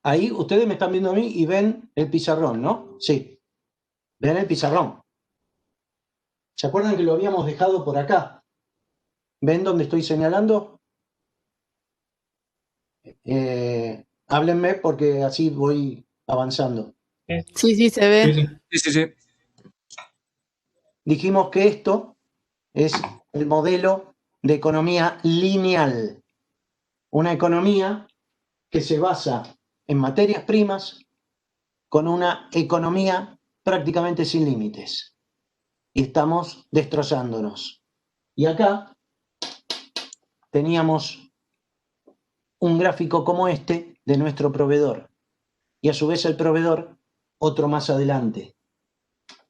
Ahí ustedes me están viendo a mí y ven el pizarrón, ¿no? Sí. Ven el pizarrón. ¿Se acuerdan que lo habíamos dejado por acá? ¿Ven dónde estoy señalando? Háblenme porque así voy avanzando. Sí, sí, se ve. Sí. Dijimos que esto es el modelo de economía lineal. Una economía que se basa en materias primas con una economía prácticamente sin límites. Y estamos destrozándonos. Y acá teníamos un gráfico como este de nuestro proveedor. Y a su vez el proveedor, otro más adelante.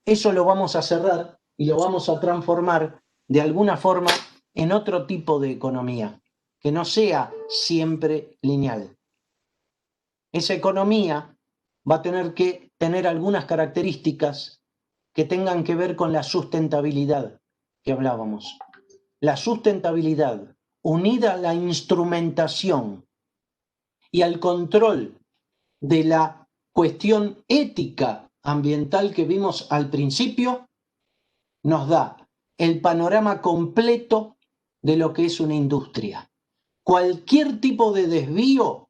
Eso lo vamos a cerrar y lo vamos a transformar de alguna forma en otro tipo de economía, que no sea siempre lineal. Esa economía va a tener que tener algunas características que tengan que ver con la sustentabilidad que hablábamos. La sustentabilidad unida a la instrumentación y al control de la cuestión ética ambiental que vimos al principio, nos da el panorama completo de lo que es una industria. Cualquier tipo de desvío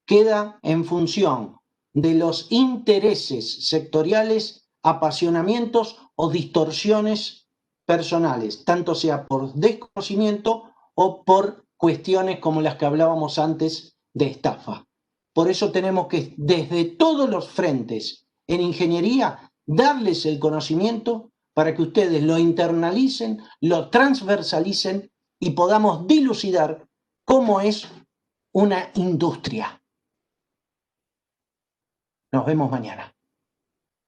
queda en función de los intereses sectoriales, apasionamientos o distorsiones personales, tanto sea por desconocimiento o por cuestiones como las que hablábamos antes de estafa. Por eso tenemos que, desde todos los frentes en ingeniería, darles el conocimiento para que ustedes lo internalicen, lo transversalicen y podamos dilucidar cómo es una industria. Nos vemos mañana.